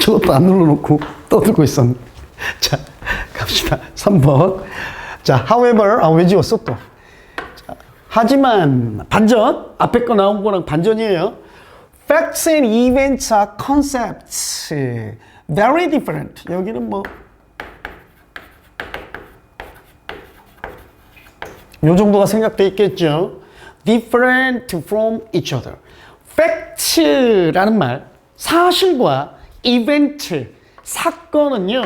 저것도 안 눌러놓고 떠들고 있었네. 자, 갑시다. 3번. 자, however, 왜 지웠어 또? 자, 하지만, 반전. 앞에 거 나온 거랑 반전이에요. Facts and events are concepts. Very different. 여기는 뭐, 요 정도가 생각돼 있겠죠. Different from each other. Fact라는 말, 사실과 event, 사건은요,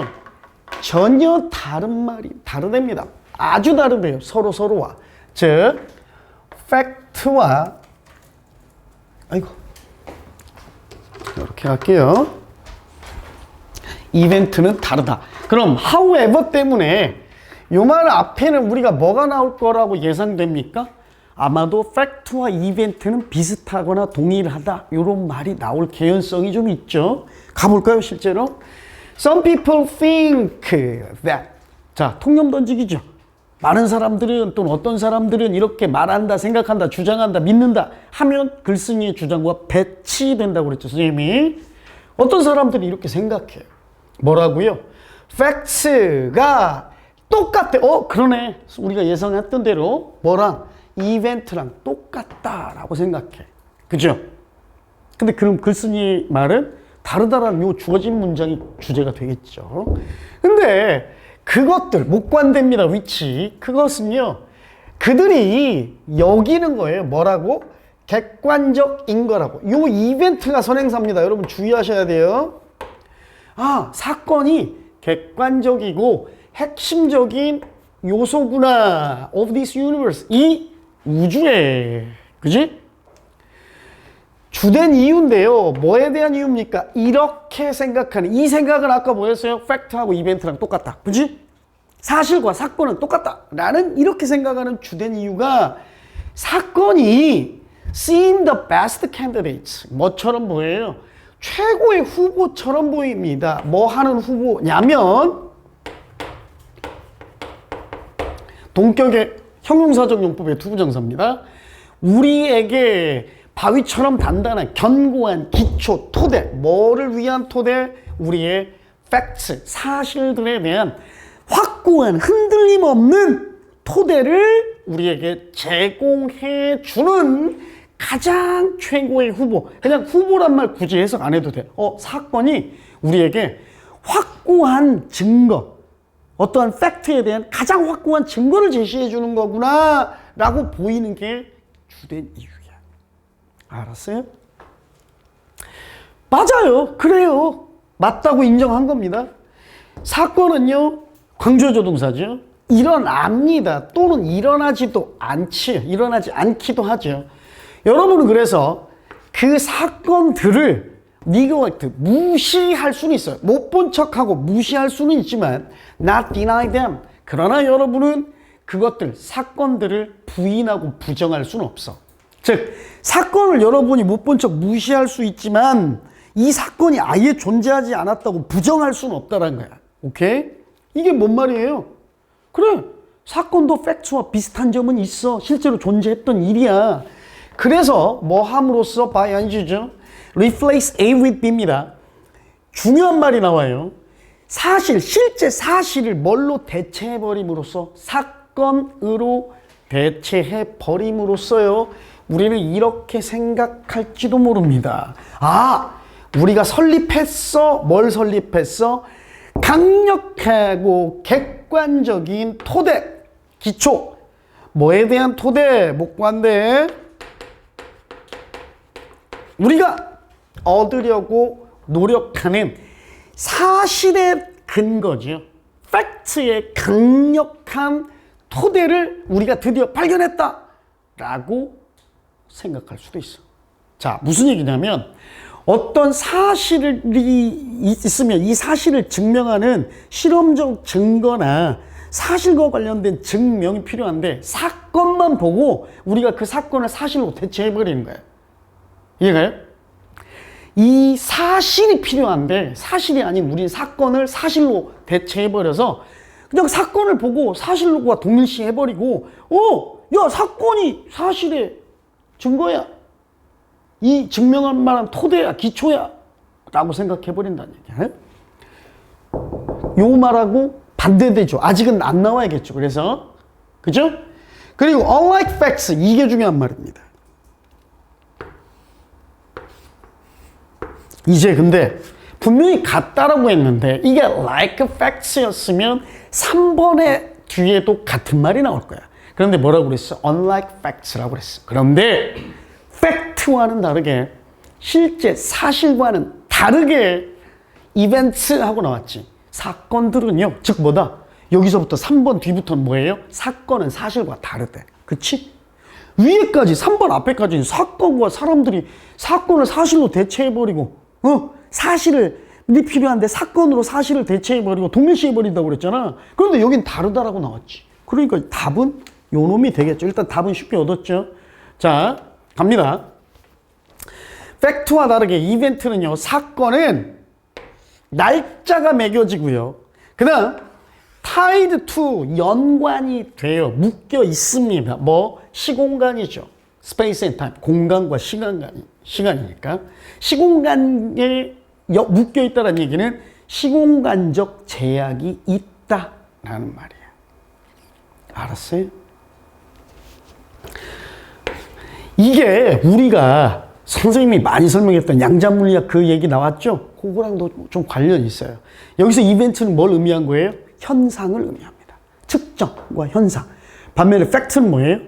전혀 다르답니다. 아주 다르대요. 서로와. 즉, 팩트와, 아이고, 이렇게 할게요. 이벤트는 다르다. 그럼, however 때문에, 요 말 앞에는 우리가 뭐가 나올 거라고 예상됩니까? 아마도 팩트와 이벤트는 비슷하거나 동일하다. 이런 말이 나올 개연성이 좀 있죠. 가볼까요, 실제로? Some people think that. 자, 통념 던지기죠. 많은 사람들은 또는 어떤 사람들은 이렇게 말한다, 생각한다, 주장한다, 믿는다 하면 글쓴이의 주장과 배치된다고 그랬죠, 선생님이. 어떤 사람들이 이렇게 생각해요. 뭐라고요? 팩트가 똑같대. 그러네. 우리가 예상했던 대로 뭐랑? 이벤트랑 똑같다라고 생각해. 그죠? 근데 그럼 글쓴이 말은 다르다라는 요 주어진 문장이 주제가 되겠죠. 근데 그것들, 목관됩니다, 위치. 그것은요, 그들이 여기는 거예요. 뭐라고? 객관적인 거라고. 요 이벤트가 선행사입니다. 여러분 주의하셔야 돼요. 사건이 객관적이고 핵심적인 요소구나. of this universe. 이 우주에. 그지? 주된 이유인데요. 뭐에 대한 이유입니까? 이렇게 생각하는. 이 생각은 아까 뭐였어요? 팩트하고 이벤트랑 똑같다. 그지? 사실과 사건은 똑같다. 라는 이렇게 생각하는 주된 이유가 사건이 seem the best candidates. 뭐처럼 보여요? 최고의 후보처럼 보입니다. 뭐 하는 후보냐면 동격의 형용사적 용법의 투부정사입니다. 우리에게 바위처럼 단단한 견고한 기초, 토대. 뭐를 위한 토대? 우리의 facts, 사실들에 대한 확고한 흔들림 없는 토대를 우리에게 제공해 주는 가장 최고의 후보. 그냥 후보란 말 굳이 해석 안 해도 돼. 사건이 우리에게 확고한 증거, 어떠한 팩트에 대한 가장 확고한 증거를 제시해 주는 거구나 라고 보이는 게 주된 이유야. 알았어요? 맞아요. 그래요. 맞다고 인정한 겁니다. 사건은요, 강조조 동사죠. 일어납니다. 또는 일어나지도 않지. 일어나지 않기도 하죠. 여러분은 그래서 그 사건들을 neglect, 무시할 수는 있어요. 못 본 척하고 무시할 수는 있지만 not deny them. 그러나 여러분은 그것들, 사건들을 부인하고 부정할 수는 없어. 즉, 사건을 여러분이 못 본 척 무시할 수 있지만 이 사건이 아예 존재하지 않았다고 부정할 수는 없다는 거야. 오케이? 이게 뭔 말이에요? 그래, 사건도 팩트와 비슷한 점은 있어. 실제로 존재했던 일이야. 그래서 뭐 함으로써 bying죠. replace A with B입니다. 중요한 말이 나와요. 사실, 실제 사실을 뭘로 대체해버림으로써, 사건으로 대체해버림으로써요, 우리는 이렇게 생각할지도 모릅니다. 우리가 설립했어. 뭘 설립했어? 강력하고 객관적인 토대, 기초. 뭐에 대한 토대? 목관대. 우리가 얻으려고 노력하는 사실의 근거죠. 팩트의 강력한 토대를 우리가 드디어 발견했다 라고 생각할 수도 있어. 자, 무슨 얘기냐면 어떤 사실이 있으면 이 사실을 증명하는 실험적 증거나 사실과 관련된 증명이 필요한데 사건만 보고 우리가 그 사건을 사실로 대체해버리는 거예요. 이해가요? 이 사실이 필요한데 사실이 아닌 우린 사건을 사실로 대체해버려서 그냥 사건을 보고 사실과 동일시 해버리고 야, 사건이 사실의 증거야. 이 증명할 만한 토대야, 기초야. 라고 생각해 버린다는 얘기야. 요 말하고 반대되죠. 아직은 안 나와야겠죠. 그래서 그죠? 그리고 unlike facts, 이게 중요한 말입니다. 이제 근데 분명히 같다라고 했는데 이게 like facts였으면 3번의 뒤에도 같은 말이 나올 거야. 그런데 뭐라고 그랬어? unlike facts라고 그랬어. 그런데 fact와는 다르게 실제 사실과는 다르게 events하고 나왔지. 사건들은요, 즉 뭐다? 여기서부터 3번 뒤부터는 뭐예요? 사건은 사실과 다르대. 그치? 위에까지 3번 앞에까지는 사건과 사람들이 사건을 사실로 대체해버리고 사실이 필요한데 사건으로 사실을 대체해버리고 동일시해버린다고 그랬잖아. 그런데 여긴 다르다라고 나왔지. 그러니까 답은 요 놈이 되겠죠. 일단 답은 쉽게 얻었죠. 자, 갑니다. 팩트와 다르게 이벤트는요, 사건은 날짜가 매겨지고요. 그 다음 tied to, 연관이 돼요. 묶여 있습니다. 뭐? 시공간이죠. space and time, 공간과 시간이니까. 시공간에 묶여 있다는 얘기는 시공간적 제약이 있다라는 말이에요. 알았어요? 이게 우리가 선생님이 많이 설명했던 양자물리학 그 얘기 나왔죠? 그거랑도 좀 관련이 있어요. 여기서 이벤트는 뭘 의미한 거예요? 현상을 의미합니다. 측정과 현상. 반면에 팩트는 뭐예요?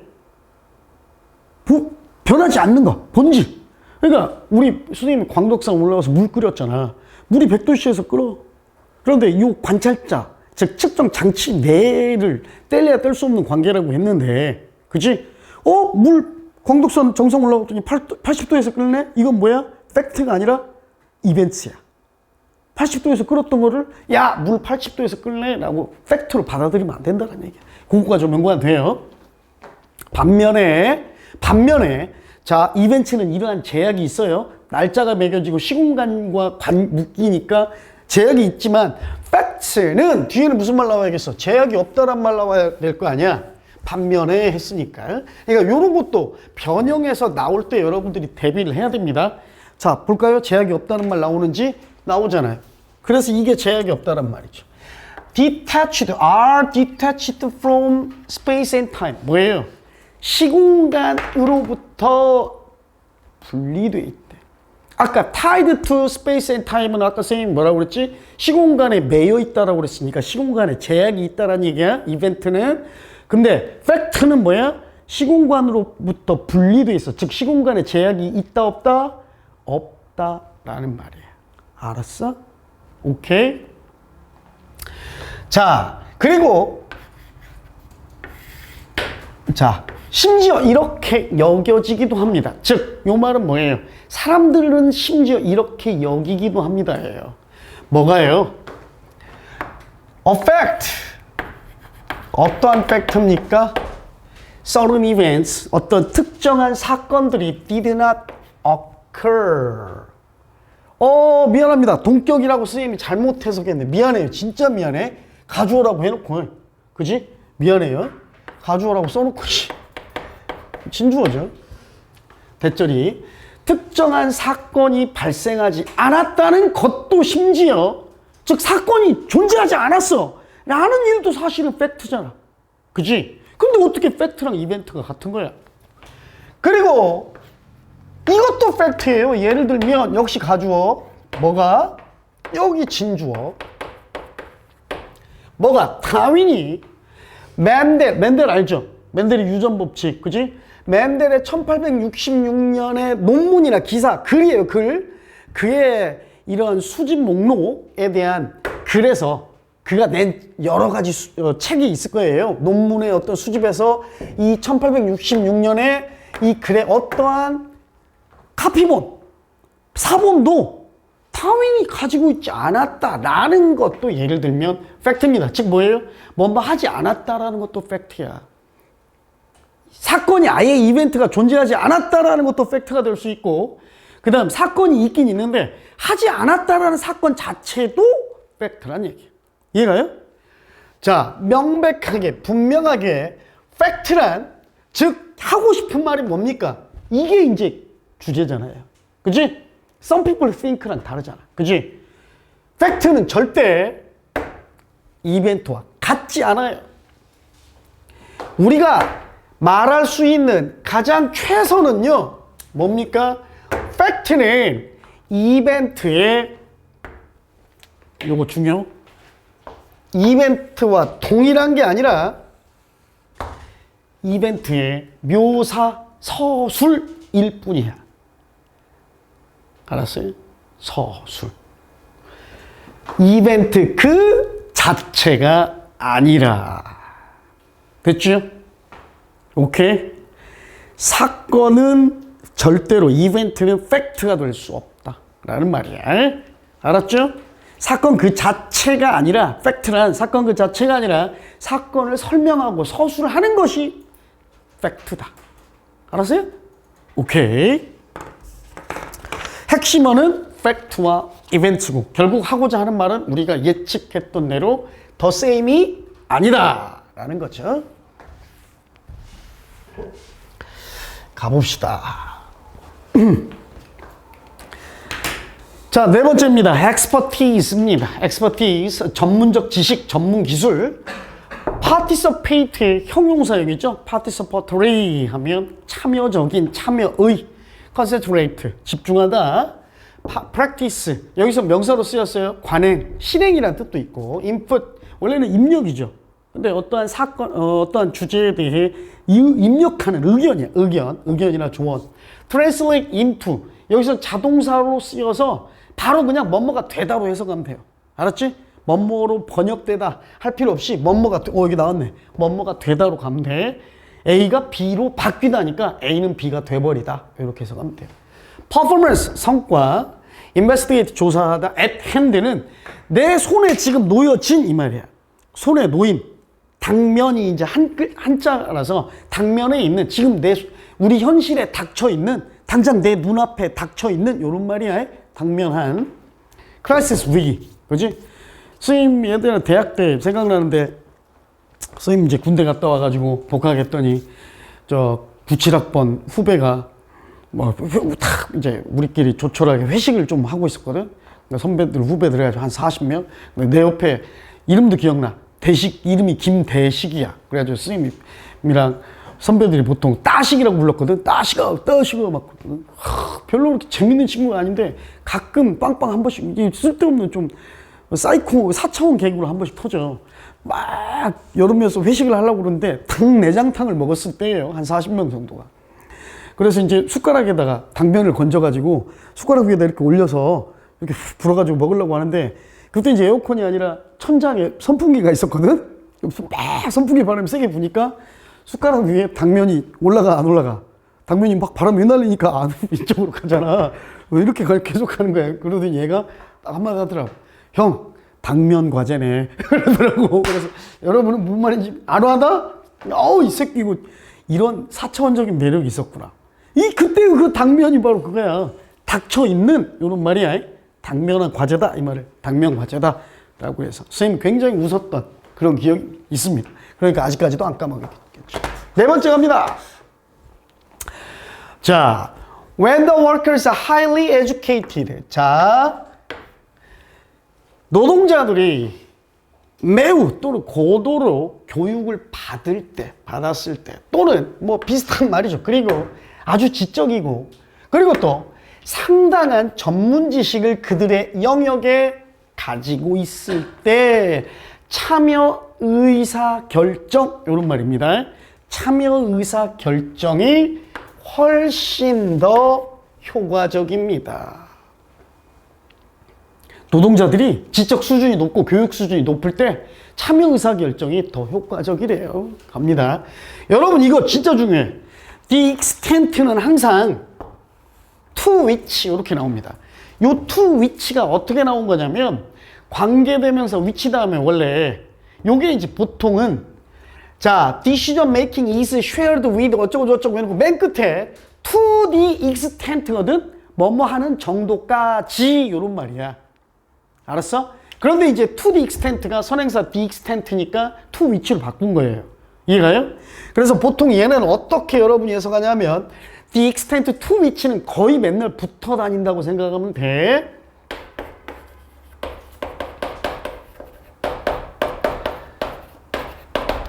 변하지 않는 거, 본질. 그러니까 우리 선생님이 광덕산 올라가서 물 끓였잖아. 물이 100도씨에서 끓어. 그런데 이 관찰자, 즉 측정 장치 내를 뗄래야 뗄 수 없는 관계라고 했는데, 그치? 물 광덕산 정상 올라갔더니 80도에서 끓네? 이건 뭐야? 팩트가 아니라 이벤트야. 80도에서 끓었던 거를 야, 물 80도에서 끓네? 라고 팩트로 받아들이면 안 된다는 얘기야. 그거가 좀 연구가 돼요. 반면에 자, 이벤트는 이러한 제약이 있어요. 날짜가 매겨지고 시공간과 묶이니까 제약이 있지만 팩트는 뒤에는 무슨 말 나와야겠어? 제약이 없다란 말 나와야 될 거 아니야? 반면에 했으니까. 그러니까 이런 것도 변형해서 나올 때 여러분들이 대비를 해야 됩니다. 자, 볼까요? 제약이 없다는 말 나오는지? 나오잖아요. 그래서 이게 제약이 없다란 말이죠. detached, are detached from space and time. 뭐예요? 시공간으로부터 분리돼 있대. 아까 tied to space and time은 아까 선생님이 뭐라고 그랬지? 시공간에 매여 있다라고 그랬으니까 시공간에 제약이 있다라는 얘기야. 이벤트는. 근데 팩트는 뭐야? 시공간으로부터 분리돼 있어. 즉 시공간에 제약이 있다 없다? 없다라는 말이야. 알았어? 오케이? 자, 그리고 자, 심지어 이렇게 여겨지기도 합니다. 즉, 요 말은 뭐예요? 사람들은 심지어 이렇게 여기기도 합니다예요. 뭐가요? A fact. 어떠한 팩트입니까? Certain events, 어떤 특정한 사건들이 did not occur. 미안합니다. 동격이라고 선생님이 잘못 해석했네. 미안해요. 진짜 미안해. 가져오라고 해놓고. 그지? 미안해요. 가져오라고 써놓고. 진주어죠. 대절이. 특정한 사건이 발생하지 않았다는 것도 심지어, 즉 사건이 존재하지 않았어 라는 일도 사실은 팩트잖아. 그지? 근데 어떻게 팩트랑 이벤트가 같은 거야? 그리고 이것도 팩트예요. 예를 들면 역시 가주어. 뭐가? 여기 진주어. 뭐가? 다윈이 맨델 알죠? 맨델의 유전 법칙. 그지? 맨델의 1866년의 논문이나 기사, 글이에요, 글. 그의 이런 수집 목록에 대한 글에서 그가 낸 여러 가지 책이 있을 거예요. 논문의 어떤 수집에서 이 1866년에 이 글의 어떠한 카피본, 사본도 다윈이 가지고 있지 않았다라는 것도 예를 들면 팩트입니다. 즉 뭐예요? 뭔가 하지 않았다라는 것도 팩트야. 사건이 아예 이벤트가 존재하지 않았다라는 것도 팩트가 될 수 있고, 그 다음 사건이 있긴 있는데 하지 않았다라는 사건 자체도 팩트란 얘기예요. 이해가요? 자, 명백하게 분명하게 팩트란, 즉 하고 싶은 말이 뭡니까? 이게 이제 주제잖아요. 그치? Some people think랑 다르잖아. 그지? 팩트는 절대 이벤트와 같지 않아요. 우리가 말할 수 있는 가장 최선은요, 뭡니까? 팩트는 이벤트의, 요거 중요, 이벤트와 동일한 게 아니라 이벤트의 묘사 서술일 뿐이야. 알았어요? 서술. 이벤트 그 자체가 아니라. 됐죠? 오케이? 사건은 절대로, 이벤트는 팩트가 될 수 없다 라는 말이야. 알았죠? 사건 그 자체가 아니라, 팩트란 사건 그 자체가 아니라 사건을 설명하고 서술하는 것이 팩트다. 알았어요? 오케이. 핵심어는 팩트와 이벤트고, 결국 하고자 하는 말은 우리가 예측했던 대로 the same이 아니다 라는 거죠. 가봅시다. 자, 네 번째입니다. expertise입니다. expertise, 전문적 지식, 전문 기술. participate 형용사역이죠. participatory 하면 참여적인, 참여의. concentrate, 집중하다. practice, 여기서 명사로 쓰였어요. 관행, 실행이라는 뜻도 있고. input, 원래는 입력이죠. 근데 어떠한 사건, 어떠한 주제에 대해 입력하는 의견이야. 의견이나 조언. translate into, 여기서 자동사로 쓰여서 바로 그냥 뭐뭐가 되다로 해석하면 돼요. 알았지? 뭐뭐로 번역되다 할 필요 없이 뭐뭐가, 여기 나왔네. 뭐뭐가 되다로 가면 돼. A가 B로 바뀌다니까 A는 B가 돼버리다. 이렇게 해석하면 돼요. performance, 성과. investigate, 조사하다. at hand는 내 손에 지금 놓여진 이 말이야. 손에 놓인. 당면이 이제 한자라서 당면에 있는, 지금 우리 현실에 닥쳐 있는, 당장 내 눈앞에 닥쳐 있는 요런 말이야. 당면한. crisis, 위기. 그지? 선생님 예전에 대학 때 생각나는데, 선생님 이제 군대 갔다 와가지고 복학했더니 저 97학번 후배가 뭐 딱 이제 우리끼리 조촐하게 회식을 좀 하고 있었거든. 그러니까 선배들 후배들 해가지고 한 40명. 내 옆에 이름도 기억나. 대식, 이름이 김대식이야. 그래가지고 선생님이랑 선배들이 보통 따식이라고 불렀거든. 따식아 막 별로 그렇게 재밌는 친구가 아닌데 가끔 빵빵 한 번씩, 이게 쓸데없는 좀 사이코 4차원 개그로 한 번씩 터져. 막 여름이어서 회식을 하려고 그러는데 닭내장탕을 먹었을 때예요. 한 40명 정도가. 그래서 이제 숟가락에다가 당면을 건져가지고 숟가락 위에다 이렇게 올려서 이렇게 불어가지고 먹으려고 하는데, 그때 이제 에어컨이 아니라 천장에 선풍기가 있었거든. 막 선풍기 바람이 세게 부니까 숟가락 위에 당면이 올라가 안 올라가. 당면이 막 바람이 휘날리니까 안 이쪽으로 가잖아. 왜 이렇게 계속 하는 거야. 그러더니 얘가 딱 한마디 하더라고. 형, 당면 과제네. 그러더라고. 그래서 여러분은 무슨 말인지 알아하다? 이 새끼 이거 이런 4차원적인 매력이 있었구나. 그때 그 당면이 바로 그거야. 닥쳐 있는 요런 말이야. 당면은 과제다 이 말을. 당면 과제다 라고 해서 선생님 굉장히 웃었던 그런 기억이 있습니다. 그러니까 아직까지도 안 까먹겠죠. 네 번째 갑니다. 자, when the workers are highly educated. 자, 노동자들이 매우 또는 고도로 교육을 받았을 때 또는 뭐 비슷한 말이죠. 그리고 아주 지적이고, 그리고 또 상당한 전문 지식을 그들의 영역에 가지고 있을 때 참여 의사 결정, 이런 말입니다. 참여 의사 결정이 훨씬 더 효과적입니다. 노동자들이 지적 수준이 높고 교육 수준이 높을 때 참여 의사 결정이 더 효과적이래요. 갑니다. 여러분 이거 진짜 중요해. The extent는 항상 to which 이렇게 나옵니다. 요 to which가 어떻게 나온 거냐면 관계대명사 which 다음에 원래 요게 이제 보통은 자 decision making is shared with 어쩌고 저쩌고 해놓고 맨 끝에 to the extent거든. 뭐뭐 하는 정도까지 요런 말이야. 알았어? 그런데 이제 to the extent가 선행사 the extent니까 to which로 바꾼 거예요. 이해가요? 그래서 보통 얘는 어떻게 여러분이 해석하냐면 the extent to which는 거의 맨날 붙어 다닌다고 생각하면 돼.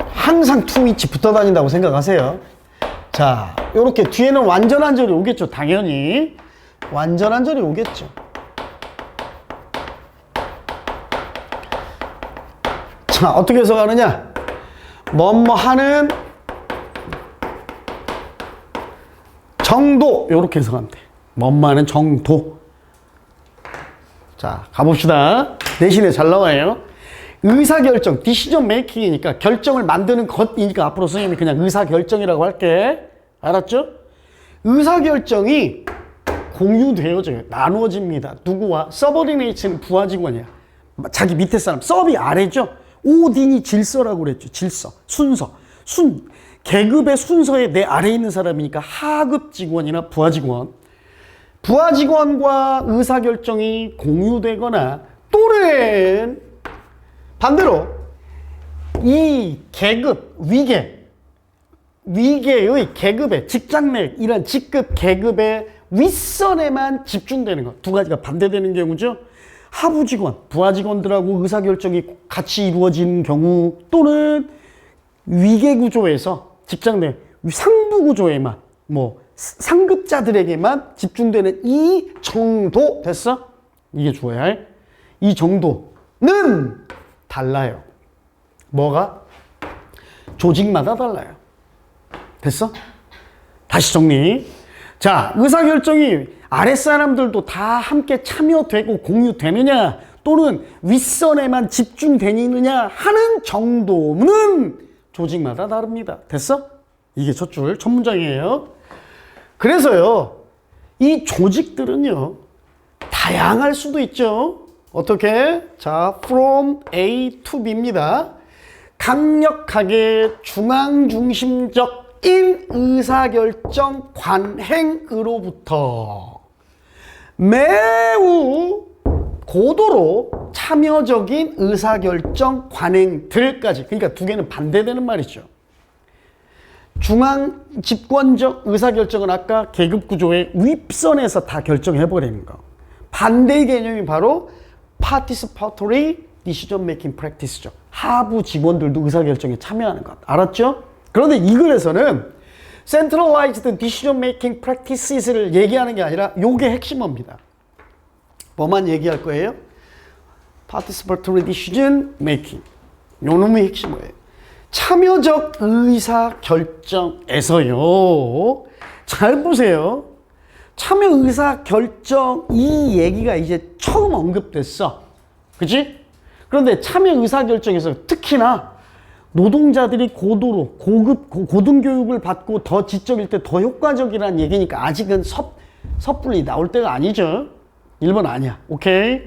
항상 to which 붙어 다닌다고 생각하세요. 자, 요렇게 뒤에는 완전한 절이 오겠죠. 당연히. 완전한 절이 오겠죠. 자, 어떻게 해석하느냐? 뭐뭐 하는 정도. 요렇게 해석하면 돼. 뭐뭐 하는 정도. 자, 가봅시다. 내신에 잘 나와요. 의사결정, decision making이니까 결정을 만드는 것이니까 앞으로 선생님이 그냥 의사결정이라고 할게. 알았죠? 의사결정이 공유되어져요. 나누어집니다. 누구와? 서버디네이츠는 부하 직원이야. 자기 밑에 사람. 서비 아래죠? 오딘이 질서라고 그랬죠. 질서, 순서. 계급의 순서에 내 아래에 있는 사람이니까 하급 직원이나 부하 직원. 부하 직원과 의사결정이 공유되거나 또는 반대로 이 계급, 위계의 계급의 직장 내 이런 직급 계급의 윗선에만 집중되는 것. 두 가지가 반대되는 경우죠. 하부 직원, 부하 직원들하고 의사결정이 같이 이루어지는 경우 또는 위계 구조에서 직장 내 상부 구조에만 상급자들에게만 집중되는 이 정도. 됐어? 이게 주어야 할 이 정도는 달라요. 뭐가? 조직마다 달라요. 됐어? 다시 정리. 자, 의사결정이 아랫사람들도 다 함께 참여되고 공유되느냐 또는 윗선에만 집중되느냐 하는 정도는 조직마다 다릅니다. 됐어? 이게 첫 줄, 첫 문장이에요. 그래서요, 이 조직들은요, 다양할 수도 있죠. 어떻게? 자, from A to B입니다. 강력하게 중앙중심적인 의사결정 관행으로부터 매우 고도로 참여적인 의사결정 관행들까지. 그러니까 두 개는 반대되는 말이죠. 중앙 집권적 의사결정은 아까 계급구조의 윗선에서 다 결정해버리는 거. 반대의 개념이 바로 participatory decision making practice죠. 하부 직원들도 의사결정에 참여하는 것. 알았죠? 그런데 이 글에서는 centralized decision making practices를 얘기하는 게 아니라 요게 핵심어입니다. 뭐만 얘기할 거예요? participatory decision making. 요 놈이 핵심어예요. 참여적 의사결정에서요. 잘 보세요. 참여 의사결정 이 얘기가 이제 처음 언급됐어. 그치? 그런데 참여 의사결정에서 특히나 노동자들이 고도로 고등교육을 받고 더 지적일 때 더 효과적이라는 얘기니까 아직은 섣불리 나올 때가 아니죠. 1번 아니야. 오케이?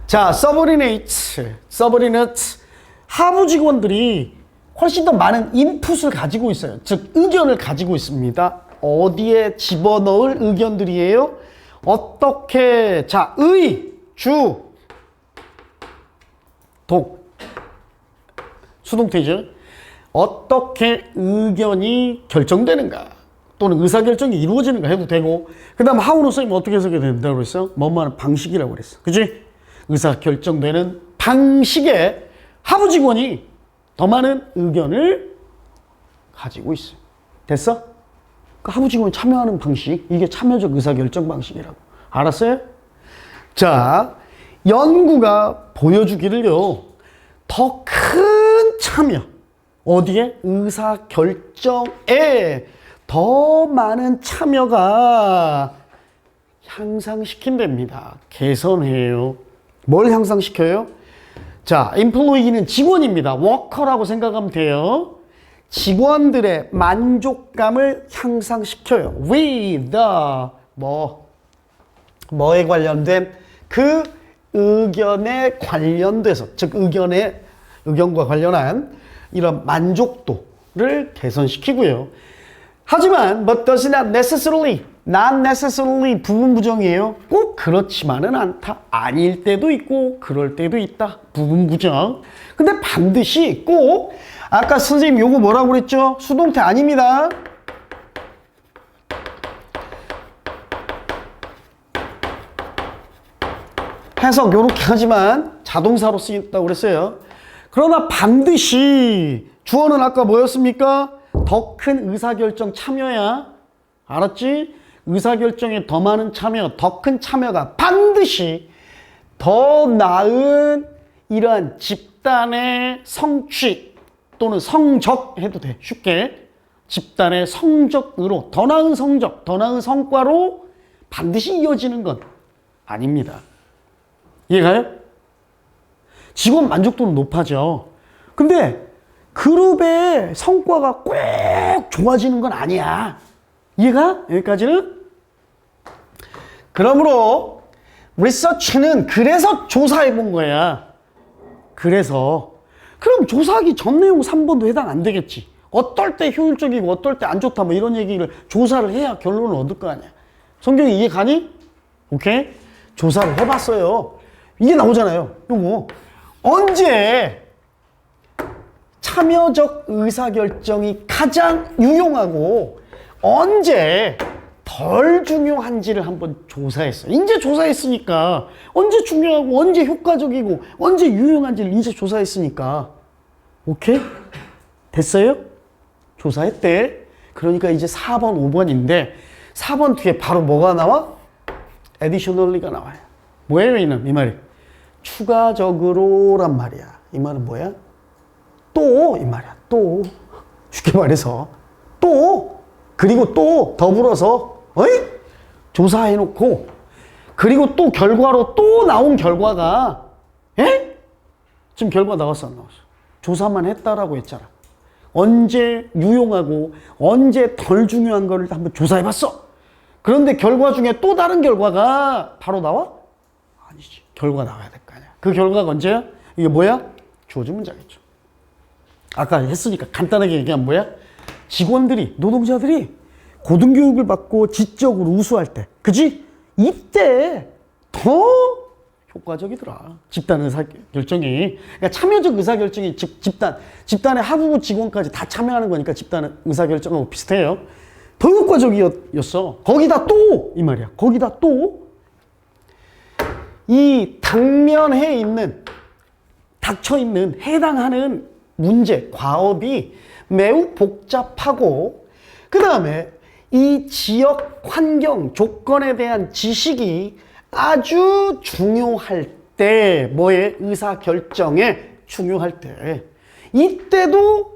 자, subordinate. 하부 직원들이 훨씬 더 많은 인풋을 가지고 있어요. 즉, 의견을 가지고 있습니다. 어디에 집어넣을 의견들이에요? 어떻게, 자, 수동태죠. 어떻게 의견이 결정되는가 또는 의사결정이 이루어지는가 해도 되고, 그 다음 하우는 선생님 어떻게 해석이 된다고 그랬어? 뭐뭐하는 방식이라고 그랬어. 그치? 의사결정되는 방식에 하부 직원이 더 많은 의견을 가지고 있어요. 됐어? 그 하부 직원이 참여하는 방식, 이게 참여적 의사결정 방식이라고. 알았어요? 자, 연구가 보여주기를요, 더 큰 참여, 어디에? 의사결정에 더 많은 참여가 향상시킨답니다. 개선해요. 뭘 향상시켜요? 자, employee는 직원입니다. 워커라고 생각하면 돼요. 직원들의 만족감을 향상시켜요. with the 뭐에 관련된 그 의견에 관련돼서, 즉 의견과 관련한 이런 만족도를 개선시키고요. 하지만 but does not necessarily 부분 부정이에요. 꼭 그렇지만은 않다. 아닐 때도 있고 그럴 때도 있다. 부분 부정. 근데 반드시 꼭 아까 선생님 요거 뭐라고 그랬죠? 수동태 아닙니다. 해석 요렇게 하지만 자동사로 쓰인다고 그랬어요. 그러나 반드시 주어는 아까 뭐였습니까? 더 큰 의사결정 참여야. 알았지? 의사결정에 더 많은 참여, 더 큰 참여가 반드시 더 나은 이러한 집단의 성취 또는 성적 해도 돼. 쉽게. 집단의 성적으로 더 나은 성적, 더 나은 성과로 반드시 이어지는 건 아닙니다. 이해가요? 직원 만족도는 높아져. 근데 그룹의 성과가 꼭 좋아지는 건 아니야. 이해가? 여기까지는? 그러므로 리서치는 그래서 조사해 본 거야. 그래서 그럼 조사하기 전 내용 3번도 해당 안 되겠지. 어떨 때 효율적이고 어떨 때 안 좋다 뭐 이런 얘기를 조사를 해야 결론을 얻을 거 아니야. 성경이 이해 가니? 오케이? 조사를 해봤어요. 이게 나오잖아요. 요거 언제 참여적 의사결정이 가장 유용하고 언제 덜 중요한지를 한번 조사했어요. 이제 조사했으니까 언제 중요하고 언제 효과적이고 언제 유용한지를 이제 조사했으니까 오케이? 됐어요? 조사했대. 그러니까 이제 4번, 5번인데 4번 뒤에 바로 뭐가 나와? additionally가 나와요. 뭐예요, 이는? 이 말이 추가적으로란 말이야. 이 말은 뭐야? 또 이 말이야. 또 쉽게 말해서 또 그리고 또 더불어서 어이? 조사해놓고 그리고 또 결과로 또 나온 결과가 에? 지금 결과 나왔어 안 나왔어? 조사만 했다라고 했잖아. 언제 유용하고 언제 덜 중요한 거를 한번 조사해봤어. 그런데 결과 중에 또 다른 결과가 바로 나와? 아니지. 결과가 나와야 될 거 아니야. 그 결과가 언제야? 이게 뭐야? 주어진 문장이죠. 아까 했으니까 간단하게 얘기하면 뭐야? 직원들이, 노동자들이 고등교육을 받고 지적으로 우수할 때, 그지? 이때 더 효과적이더라. 집단 의사결정이. 그러니까 참여적 의사결정이 즉 집단의 하부부 직원까지 다 참여하는 거니까 집단 의사결정하고 비슷해요. 더 효과적이었어. 거기다 또 이 말이야. 거기다 또 이 당면에 있는 닥쳐 있는 해당하는 문제, 과업이 매우 복잡하고 그 다음에 이 지역 환경 조건에 대한 지식이 아주 중요할 때 뭐의 의사결정에 중요할 때 이때도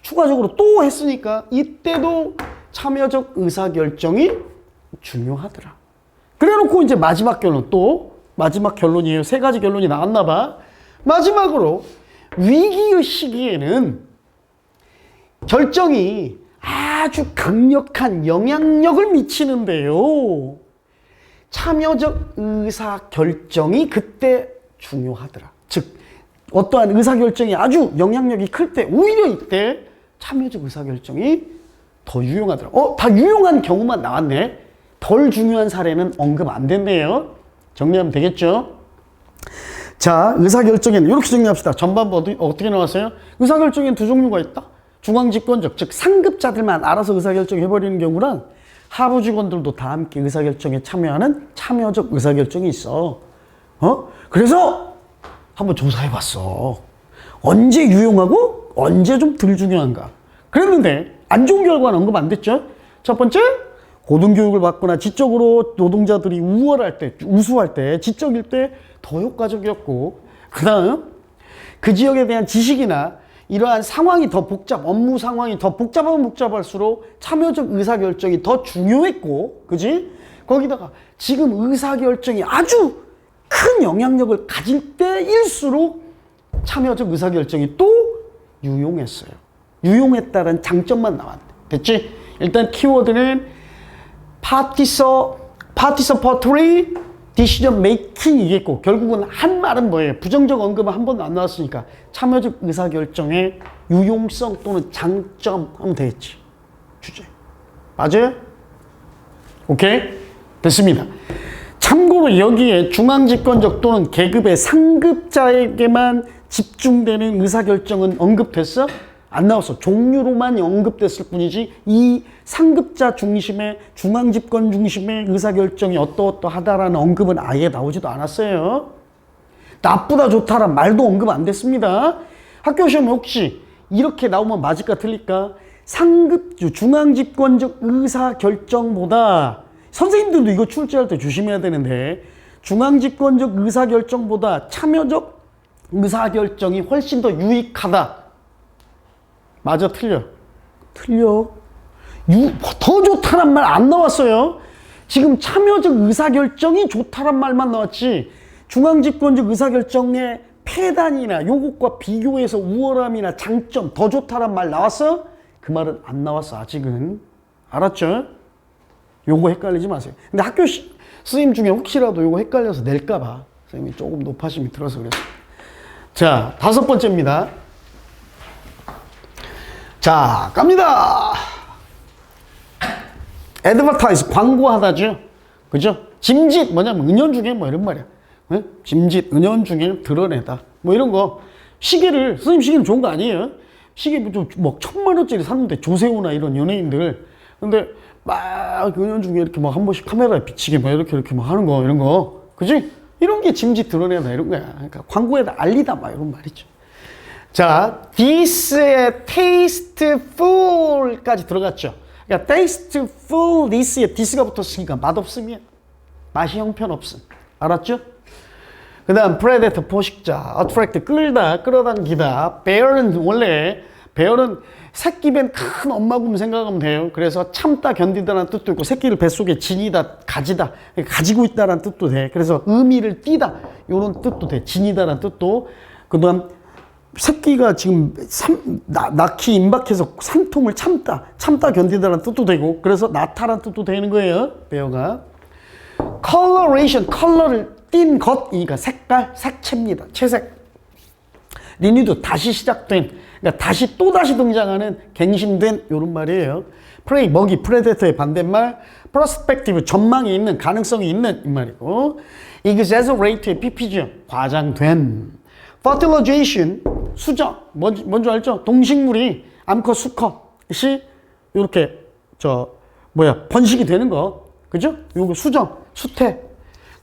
추가적으로 또 했으니까 이때도 참여적 의사결정이 중요하더라. 그래놓고 이제 마지막 결론 또 마지막 결론이에요. 3가지 결론이 나왔나 봐. 마지막으로 위기의 시기에는 결정이 아주 강력한 영향력을 미치는데요. 참여적 의사결정이 그때 중요하더라. 즉 어떠한 의사결정이 아주 영향력이 클 때 오히려 이때 참여적 의사결정이 더 유용하더라. 다 유용한 경우만 나왔네. 덜 중요한 사례는 언급 안 됐네요. 정리하면 되겠죠? 자, 의사결정에는 이렇게 정리합시다. 전반부 어떻게 나왔어요? 의사결정에는 2종류가 있다. 중앙집권적, 즉 상급자들만 알아서 의사결정 해버리는 경우랑 하부 직원들도 다 함께 의사결정에 참여하는 참여적 의사결정이 있어. 그래서 한번 조사해봤어. 언제 유용하고 언제 좀 덜 중요한가. 그랬는데 안 좋은 결과는 언급 안 됐죠. 첫 번째, 고등교육을 받거나 지적으로 노동자들이 우수할 때, 지적일 때 더 효과적이었고, 그 다음 그 지역에 대한 지식이나 이러한 상황이 더 업무 상황이 더 복잡하면 복잡할수록 참여적 의사결정이 더 중요했고, 그지? 거기다가 지금 의사결정이 아주 큰 영향력을 가질 때일수록 참여적 의사결정이 또 유용했어요. 유용했다는 장점만 나왔네. 됐지? 일단 키워드는 participatory decision making이겠고, 결국은 한 말은 뭐예요? 부정적 언급은 한 번도 안 나왔으니까 참여적 의사결정의 유용성 또는 장점 하면 되겠지. 주제. 맞아요? 오케이? 됐습니다. 참고로 여기에 중앙집권적 또는 계급의 상급자에게만 집중되는 의사결정은 언급됐어? 안 나왔어. 종류로만 언급됐을 뿐이지 이 상급자 중심의 중앙집권 중심의 의사결정이 어떠어떠하다라는 언급은 아예 나오지도 않았어요. 나쁘다 좋다란 말도 언급 안 됐습니다. 학교 시험에 혹시 이렇게 나오면 맞을까 틀릴까? 상급주 중앙집권적 의사결정보다, 선생님들도 이거 출제할 때 조심해야 되는데, 중앙집권적 의사결정보다 참여적 의사결정이 훨씬 더 유익하다. 맞아 틀려? 틀려. 더 좋다란 말 안 나왔어요. 지금 참여적 의사결정이 좋다란 말만 나왔지, 중앙집권적 의사결정의 폐단이나 요것과 비교해서 우월함이나 장점, 더 좋다란 말 나왔어? 그 말은 안 나왔어 아직은. 알았죠? 요거 헷갈리지 마세요. 근데 학교 선생님 중에 혹시라도 요거 헷갈려서 낼까봐 선생님이 조금 높아심이 들어서 그랬어요. 자, 5번째입니다. 자, 갑니다. 애드버타이즈, 광고하다죠. 그죠? 짐짓, 뭐냐면 은연중에 뭐 이런 말이야. 네? 짐짓, 은연중에 드러내다. 뭐 이런 거. 시계를, 선생님 시계는 좋은 거 아니에요? 시계 좀 뭐 1000만원짜리 샀는데, 조세호나 이런 연예인들. 근데 막 은연중에 이렇게 막 한 번씩 카메라에 비치게 막 이렇게 막 하는 거, 이런 거. 그지? 이런 게 짐짓 드러내다 이런 거야. 그러니까 광고에다 알리다 막 이런 말이죠. 자, this의 tasteful까지 들어갔죠. 그러니까 tasteful, this에 this가 붙었으니까 맛없음이야. 맛이 형편없음. 알았죠? 그 다음 predator, 포식자, attract, 끌다, 끌어당기다. bear는 원래 bear는 새끼 벤 큰 엄마곰 생각하면 돼요. 그래서 참다, 견디다라는 뜻도 있고, 새끼를 뱃속에 지니다, 가지다, 가지고 있다라는 뜻도 돼. 그래서 의미를 띠다 이런 뜻도 돼. 지니다라는 뜻도. 그 다음 새끼가 지금 낳기 임박해서 산통을 참다 견디다라는 뜻도 되고, 그래서 나타라는 뜻도 되는 거예요. bear가. coloration, 컬러를 띈 것이니까 색깔, 색채입니다. 채색. 리뉴드, 다시 시작된, 그러니까 다시 또다시 등장하는, 갱신된 이런 말이에요. prey, 먹이, predator의 반대말. perspective, 전망이 있는, 가능성이 있는 이 말이고. exaggerate의 pp죠. 과장된. fertilization, 수정, 뭔지 알죠? 동식물이 암컷, 수컷이 이렇게 번식이 되는 거, 그죠? 요거 수정, 수태.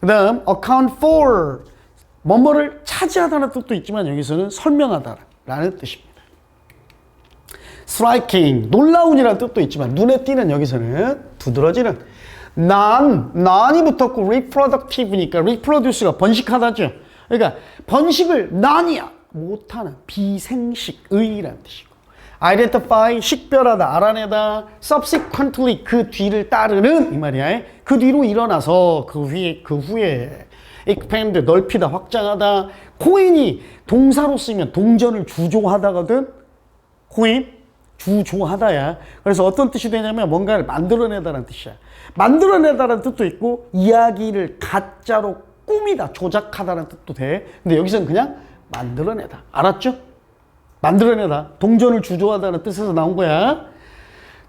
그 다음 account for, 뭐뭐를 차지하다는 뜻도 있지만 여기서는 설명하다라는 뜻입니다. striking, 놀라운이라는 뜻도 있지만 눈에 띄는, 여기서는 두드러지는. 난이 붙었고 reproductive니까 reproduce가 번식하다죠. 그러니까 번식을 난이야 못하는, 비생식의라는 뜻이고, identify, 식별하다, 알아내다, subsequently, 그 뒤를 따르는 이 말이야. 그 뒤로 일어나서 그 후에 expand, 넓히다, 확장하다. 코인이 동사로 쓰면 동전을 주조하다거든. 코인 주조하다야. 그래서 어떤 뜻이 되냐면 뭔가를 만들어내다라는 뜻이야. 만들어내다라는 뜻도 있고, 이야기를 가짜로 꾸미다, 조작하다라는 뜻도 돼. 근데 여기서는 그냥 만들어내다. 알았죠? 만들어내다. 동전을 주조하다는 뜻에서 나온 거야.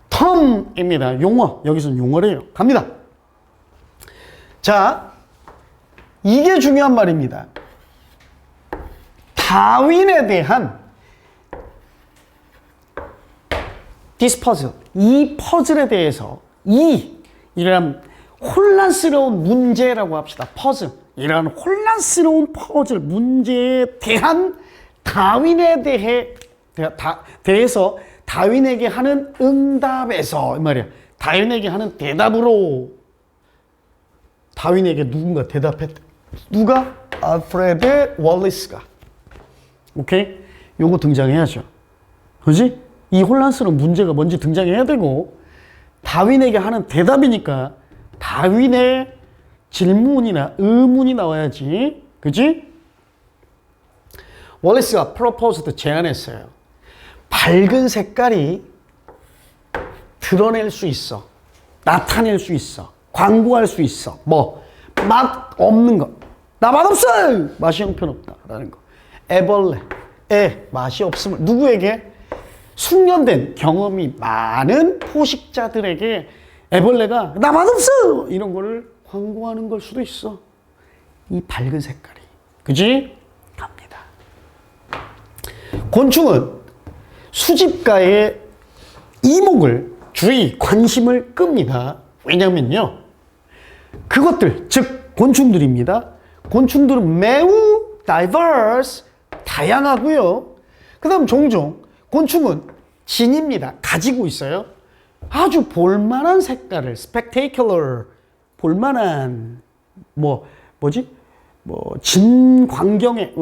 term입니다. 용어. 여기서는 용어래요. 갑니다. 자, 이게 중요한 말입니다. 다윈에 대한 this puzzle, 이 퍼즐에 대해서, 이런 혼란스러운 문제라고 합시다. 퍼즐. 이런 혼란스러운 퍼즐 문제에 대한 다윈에 대해서 다윈에게 하는 응답에서, 이 말이야. 다윈에게 하는 대답으로 다윈에게 누군가 대답했다. 누가? 알프레드 월리스가. 오케이? 요거 등장해야죠. 그지? 이 혼란스러운 문제가 뭔지 등장해야 되고, 다윈에게 하는 대답이니까 다윈의 질문이나 의문이 나와야지. 그지? 월리스가 프로포즈도 제안했어요. 밝은 색깔이 드러낼 수 있어. 나타낼 수 있어. 광고할 수 있어. 맛 없는 거. 나 맛없어! 맛이 형편없다. 라는 거. 애벌레. 맛이 없음을 누구에게? 숙련된 경험이 많은 포식자들에게 애벌레가 나 맛없어! 이런 거를 광고하는 걸 수도 있어. 이 밝은 색깔이. 그지? 갑니다. 곤충은 수집가의 이목을, 주의, 관심을 끕니다. 왜냐면요, 그것들, 즉 곤충들입니다. 곤충들은 매우 diverse, 다양하고요. 그 다음 종종 곤충은 진입니다. 가지고 있어요. 아주 볼만한 색깔을 spectacular, 볼만한 진광경의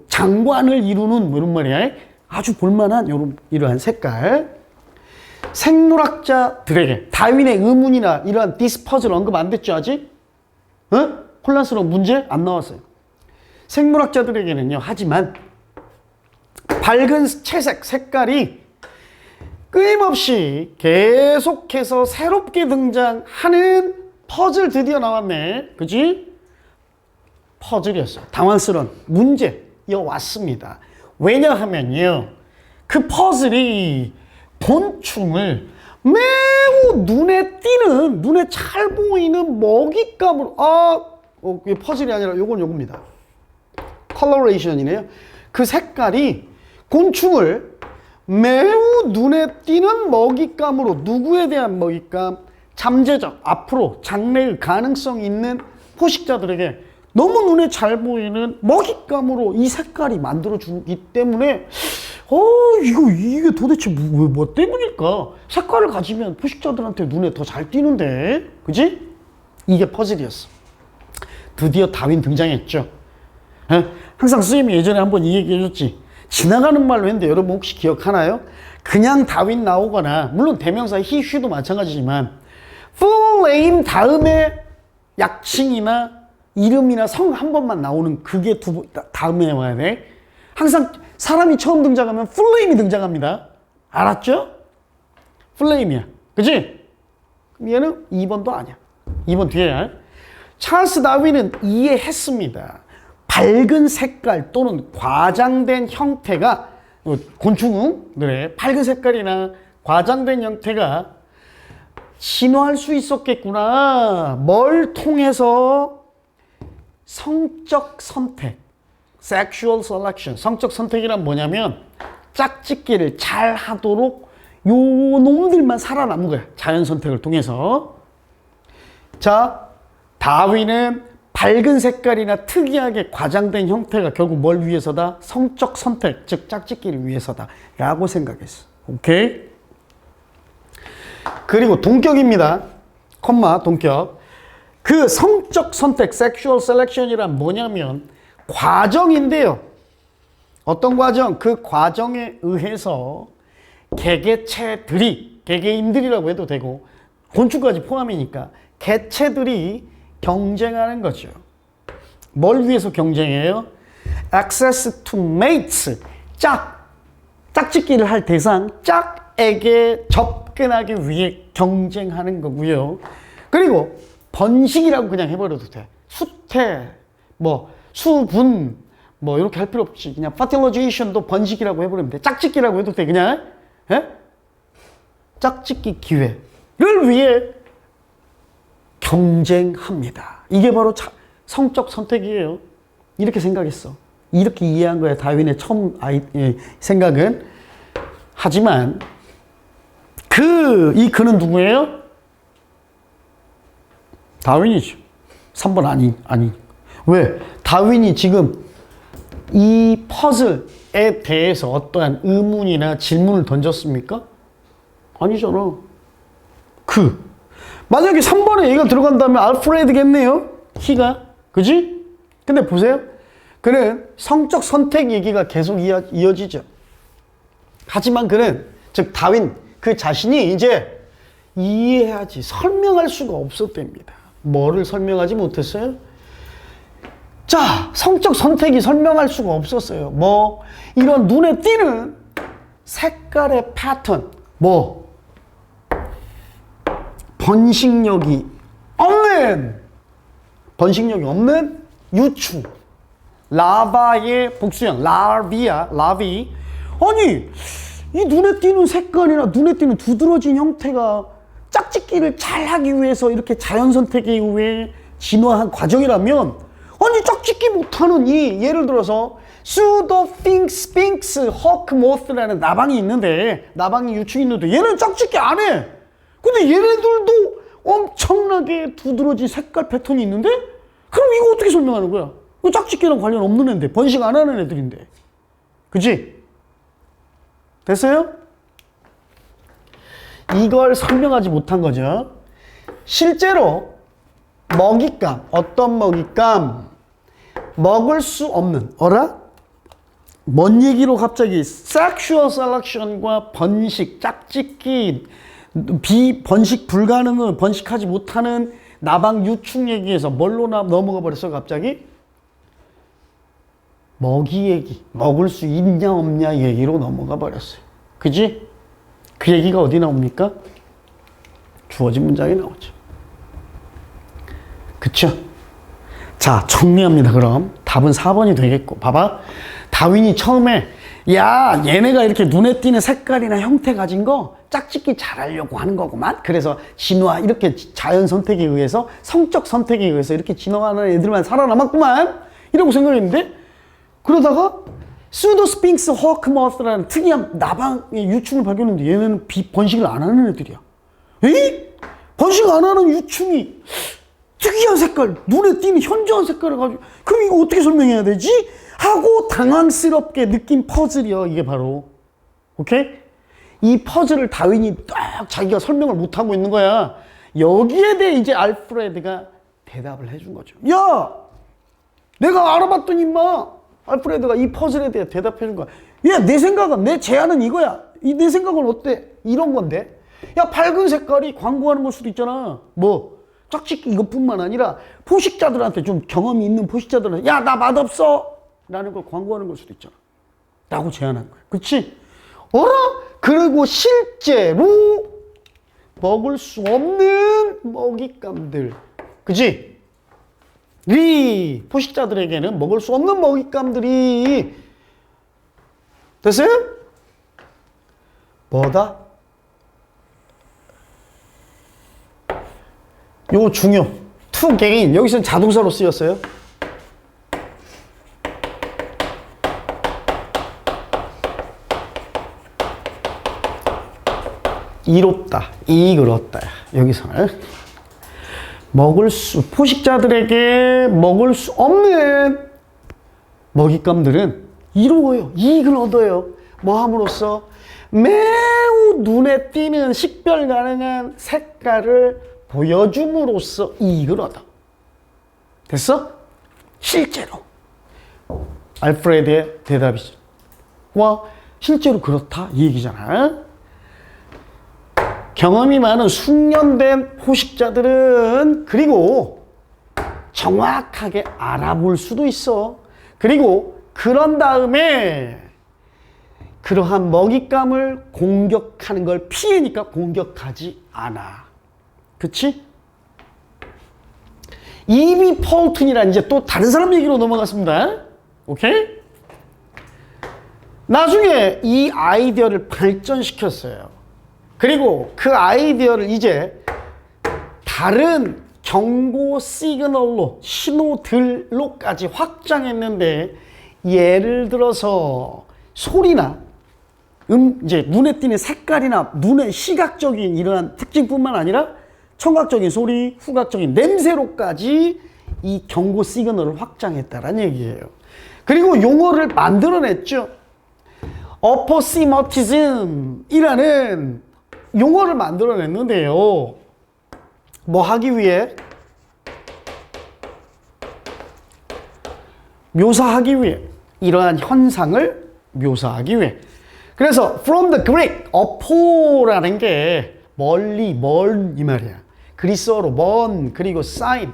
장관을 이루는 이런 말이야. 아주 볼만한 이러한 색깔. 생물학자들에게 다윈의 의문이나 이러한 디스 퍼즐 언급 안 됐죠 아직? 혼란스러운 문제 안 나왔어요. 생물학자들에게는요. 하지만 밝은 채색 색깔이 끊임없이 계속해서 새롭게 등장하는 퍼즐 드디어 나왔네. 그지? 퍼즐이었어. 당황스러운 문제여왔습니다. 왜냐하면요. 그 퍼즐이 곤충을 매우 눈에 띄는, 눈에 잘 보이는 먹잇감으로, 이게 퍼즐이 아니라 요겁니다. 컬러레이션이네요. 그 색깔이 곤충을 매우 눈에 띄는 먹잇감으로, 누구에 대한 먹잇감? 잠재적, 앞으로 장래의 가능성이 있는 포식자들에게 너무 눈에 잘 보이는 먹잇감으로 이 색깔이 만들어주기 때문에 이게 도대체 뭐 때문일까? 색깔을 가지면 포식자들한테 눈에 더 잘 띄는데, 그지? 이게 퍼즐이었어. 드디어 다윈 등장했죠. 항상 선생님이 예전에 한번 이 얘기 해줬지. 지나가는 말로 했는데 여러분 혹시 기억하나요? 그냥 다윈 나오거나, 물론 대명사 he, she도 마찬가지지만 full name 다음에 약칭이나 이름이나 성 한 번만 나오는 그게 다음에 와야 돼. 항상 사람이 처음 등장하면 풀네임이 등장합니다. 알았죠? 풀네임이야. 그치? 얘는 2번도 아니야. 2번 뒤에. 찰스 다윈은 이해했습니다. 밝은 색깔 또는 과장된 형태가, 곤충들의 밝은 색깔이나 과장된 형태가 진화할 수 있었겠구나. 뭘 통해서? 성적 선택. sexual selection. 성적 선택이란 뭐냐면 짝짓기를 잘 하도록 요 놈들만 살아남은 거야. 자연 선택을 통해서. 자, 다윈은 밝은 색깔이나 특이하게 과장된 형태가 결국 뭘 위해서다? 성적 선택, 즉 짝짓기를 위해서다 라고 생각했어. 오케이? 그리고 동격입니다. 콤마 동격. 그 성적 선택, sexual selection이란 뭐냐면 과정인데요. 어떤 과정? 그 과정에 의해서 개개체들이, 개개인들이라고 해도 되고 곤충까지 포함이니까 개체들이 경쟁하는 거죠. 뭘 위해서 경쟁해요? Access to mates. 짝짓기를 할 대상, 짝에게 접근하기 위해 경쟁하는 거고요. 그리고 번식이라고 그냥 해버려도 돼. 수태, 수분, 이렇게 할 필요 없이 그냥 fertilization도 번식이라고 해버리면 돼. 짝짓기라고 해도 돼. 그냥 짝짓기 기회를 위해 경쟁합니다. 이게 바로 성적 선택이에요. 이렇게 생각했어. 이렇게 이해한 거야. 다윈의 처음 생각은. 하지만 그는 누구예요? 다윈이죠. 3번 아니. 왜? 다윈이 지금 이 퍼즐에 대해서 어떠한 의문이나 질문을 던졌습니까? 아니잖아. 만약에 3번에 얘가 들어간다면 알프레드겠네요? 히가. 그지? 근데 보세요. 그는 성적 선택 얘기가 계속 이어지죠. 하지만 그는, 즉 다윈, 그 자신이 이제 이해하지, 설명할 수가 없었답니다. 뭐를 설명하지 못했어요? 자, 성적 선택이 설명할 수가 없었어요. 이런 눈에 띄는 색깔의 패턴, 번식력이 없는 유충, 라바의 복수형, 라비. 아니, 이 눈에 띄는 색깔이나 눈에 띄는 두드러진 형태가 짝짓기를 잘 하기 위해서 이렇게 자연 선택에 의해 진화한 과정이라면, 아니 짝짓기 못하는 예를 들어서 pseudosphinx hawkmoth라는 나방이 있는데, 나방이 유충이 있는데 얘는 짝짓기 안 해. 근데 얘네들도 엄청나게 두드러진 색깔 패턴이 있는데, 그럼 이거 어떻게 설명하는 거야? 그 짝짓기랑 관련 없는 애인데, 번식 안 하는 애들인데. 그치? 됐어요? 이걸 설명하지 못한 거죠. 실제로 먹잇감, 어떤 먹잇감, 먹을 수 없는, 어라? 뭔 얘기로 갑자기 섹슈얼 셀렉션과 번식, 짝짓기, 번식 불가능을 번식하지 못하는 나방 유충 얘기에서 뭘로 넘어가 버렸어 갑자기? 먹이 얘기, 먹을 수 있냐 없냐 얘기로 넘어가 버렸어요. 그지? 그 얘기가 어디 나옵니까? 주어진 문장에 나오죠. 그쵸? 자, 정리합니다. 그럼 답은 4번이 되겠고, 봐봐. 다윈이 처음에 야, 얘네가 이렇게 눈에 띄는 색깔이나 형태 가진 거 짝짓기 잘하려고 하는 거구만. 그래서 진화, 이렇게 자연 선택에 의해서, 성적 선택에 의해서 이렇게 진화하는 애들만 살아남았구만, 이라고 생각했는데, 그러다가 수도스핑크스 호크머스라는 특이한 나방의 유충을 발견했는데 얘네는 번식을 안 하는 애들이야. 에이? 번식 안 하는 유충이 특이한 색깔, 눈에 띄는 현저한 색깔을 가지고, 그럼 이거 어떻게 설명해야 되지? 하고 당황스럽게 느낀 퍼즐이요, 이게 바로. 오케이? 이 퍼즐을 다윈이 딱 자기가 설명을 못하고 있는 거야. 여기에 대해 이제 알프레드가 대답을 해준 거죠. 야! 내가 알아봤더니 임마, 알프레드가 이 퍼즐에 대해 대답해 준 거야. 야, 내 생각은, 내 제안은 이거야. 내 생각은 어때? 이런 건데. 야, 밝은 색깔이 광고하는 걸 수도 있잖아. 뭐? 짝짓기 이것뿐만 아니라 포식자들한테, 좀 경험이 있는 포식자들한테 야, 나 맛없어! 라는 걸 광고하는 걸 수도 있잖아. 라고 제안한 거야. 그치? 어라? 그리고 실제로 먹을 수 없는 먹잇감들. 그치? 이 포식자들에게는 먹을 수 없는 먹잇감들이 됐어요? 뭐다? 요거 중요. to gain. 여기서는 자동사로 쓰였어요. 이롭다, 이익을 얻다. 여기서는 포식자들에게 먹을 수 없는 먹잇감들은 이로워요. 이익을 얻어요. 뭐 함으로써? 매우 눈에 띄는 식별 가능한 색깔을 보여줌으로써 이익을 얻어. 됐어? 실제로. 알프레드의 대답이죠. 와, 실제로 그렇다, 이 얘기잖아. 경험이 많은 숙련된 포식자들은 그리고 정확하게 알아볼 수도 있어. 그리고 그런 다음에 그러한 먹잇감을 공격하는 걸 피해니까 공격하지 않아. 그치? 이비 폴튼이란 이제 또 다른 사람 얘기로 넘어갔습니다. 오케이? 나중에 이 아이디어를 발전시켰어요. 그리고 그 아이디어를 이제 다른 경고 시그널로, 신호들로까지 확장했는데, 예를 들어서 소리나 이제 눈에 띄는 색깔이나 눈의 시각적인 이러한 특징뿐만 아니라 청각적인 소리, 후각적인 냄새로까지 이 경고 시그널을 확장했다는 얘기예요. 그리고 용어를 만들어냈죠. 어퍼시머티즘이라는 용어를 만들어냈는데요. 뭐 하기 위해? 묘사하기 위해. 이러한 현상을 묘사하기 위해. 그래서 from the Greek, 어포라는 게 멀리, 먼 이 말이야. 그리스어로 먼, 그리고 sign,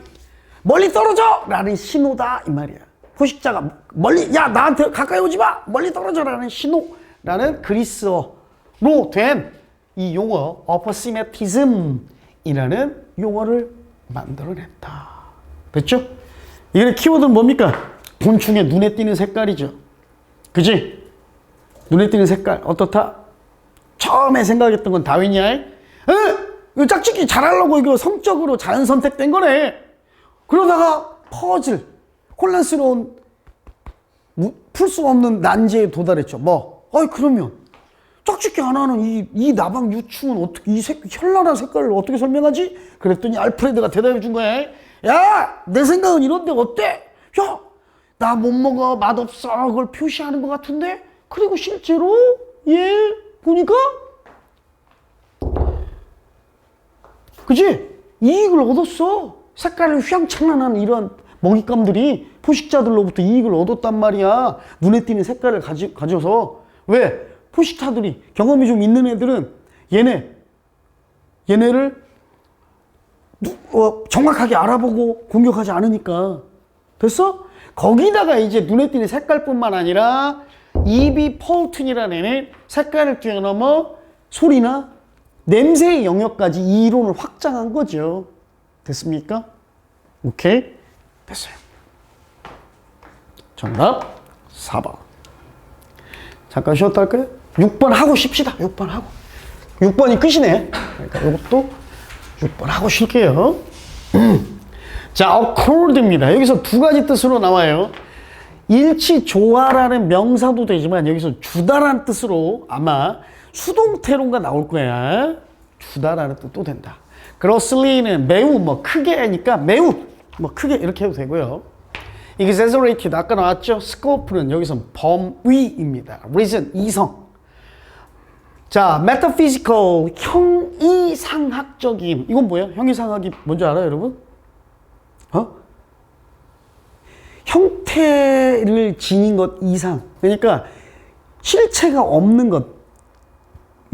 멀리 떨어져! 라는 신호다 이 말이야. 포식자가 멀리, 야, 나한테 가까이 오지 마! 멀리 떨어져! 라는 신호라는 그리스어로 된 이 용어, 어퍼시메티즘이라는 용어를 만들어냈다. 됐죠? 이게 키워드는 뭡니까? 곤충의 눈에 띄는 색깔이죠. 그지? 눈에 띄는 색깔 어떻다? 처음에 생각했던 건 다윈이야. 이거 짝짓기 잘하려고 이거 성적으로 자연 선택된 거네. 그러다가 퍼즐, 혼란스러운, 풀 수 없는 난제에 도달했죠. 뭐? 그러면 짝짓기 안 하는 이 나방 유충은 어떻게, 이 현란한 색깔을 어떻게 설명하지? 그랬더니 알프레드가 대답해 준 거야. 야, 내 생각은 이런데 어때? 야, 나 못 먹어, 맛없어, 그걸 표시하는 것 같은데? 그리고 실제로, 보니까, 그지? 이익을 얻었어. 색깔을 휘황찬란한 이런 먹잇감들이 포식자들로부터 이익을 얻었단 말이야. 눈에 띄는 색깔을 가져서. 왜? 포식자들이, 경험이 좀 있는 애들은 얘네를 정확하게 알아보고 공격하지 않으니까. 됐어? 거기다가 이제 눈에 띄는 색깔뿐만 아니라 이비 폴튼이라는 애는 색깔을 뛰어넘어 소리나 냄새의 영역까지 이 이론을 확장한 거죠. 됐습니까? 오케이? 됐어요. 정답 4번. 잠깐 쉬었다 할까요? 6번 하고 쉽시다. 6번 하고. 6번이 끝이네. 그러니까 이것도 6번 하고 쉴게요. 자, accord입니다. 여기서 두 가지 뜻으로 나와요. 일치 조화라는 명사도 되지만 여기서 주다라는 뜻으로 아마 수동태론가 나올 거야. 주다라는 뜻도 된다. grossly는 매우 크게니까 매우 크게 이렇게 해도 되고요. exaggerated 아까 나왔죠. scope는 여기서 범위입니다. reason 이성. 자, metaphysical 형이상학적인 이건 뭐예요? 형이상학이 뭔지 알아요, 여러분? 형태를 지닌 것 이상. 그러니까 실체가 없는 것.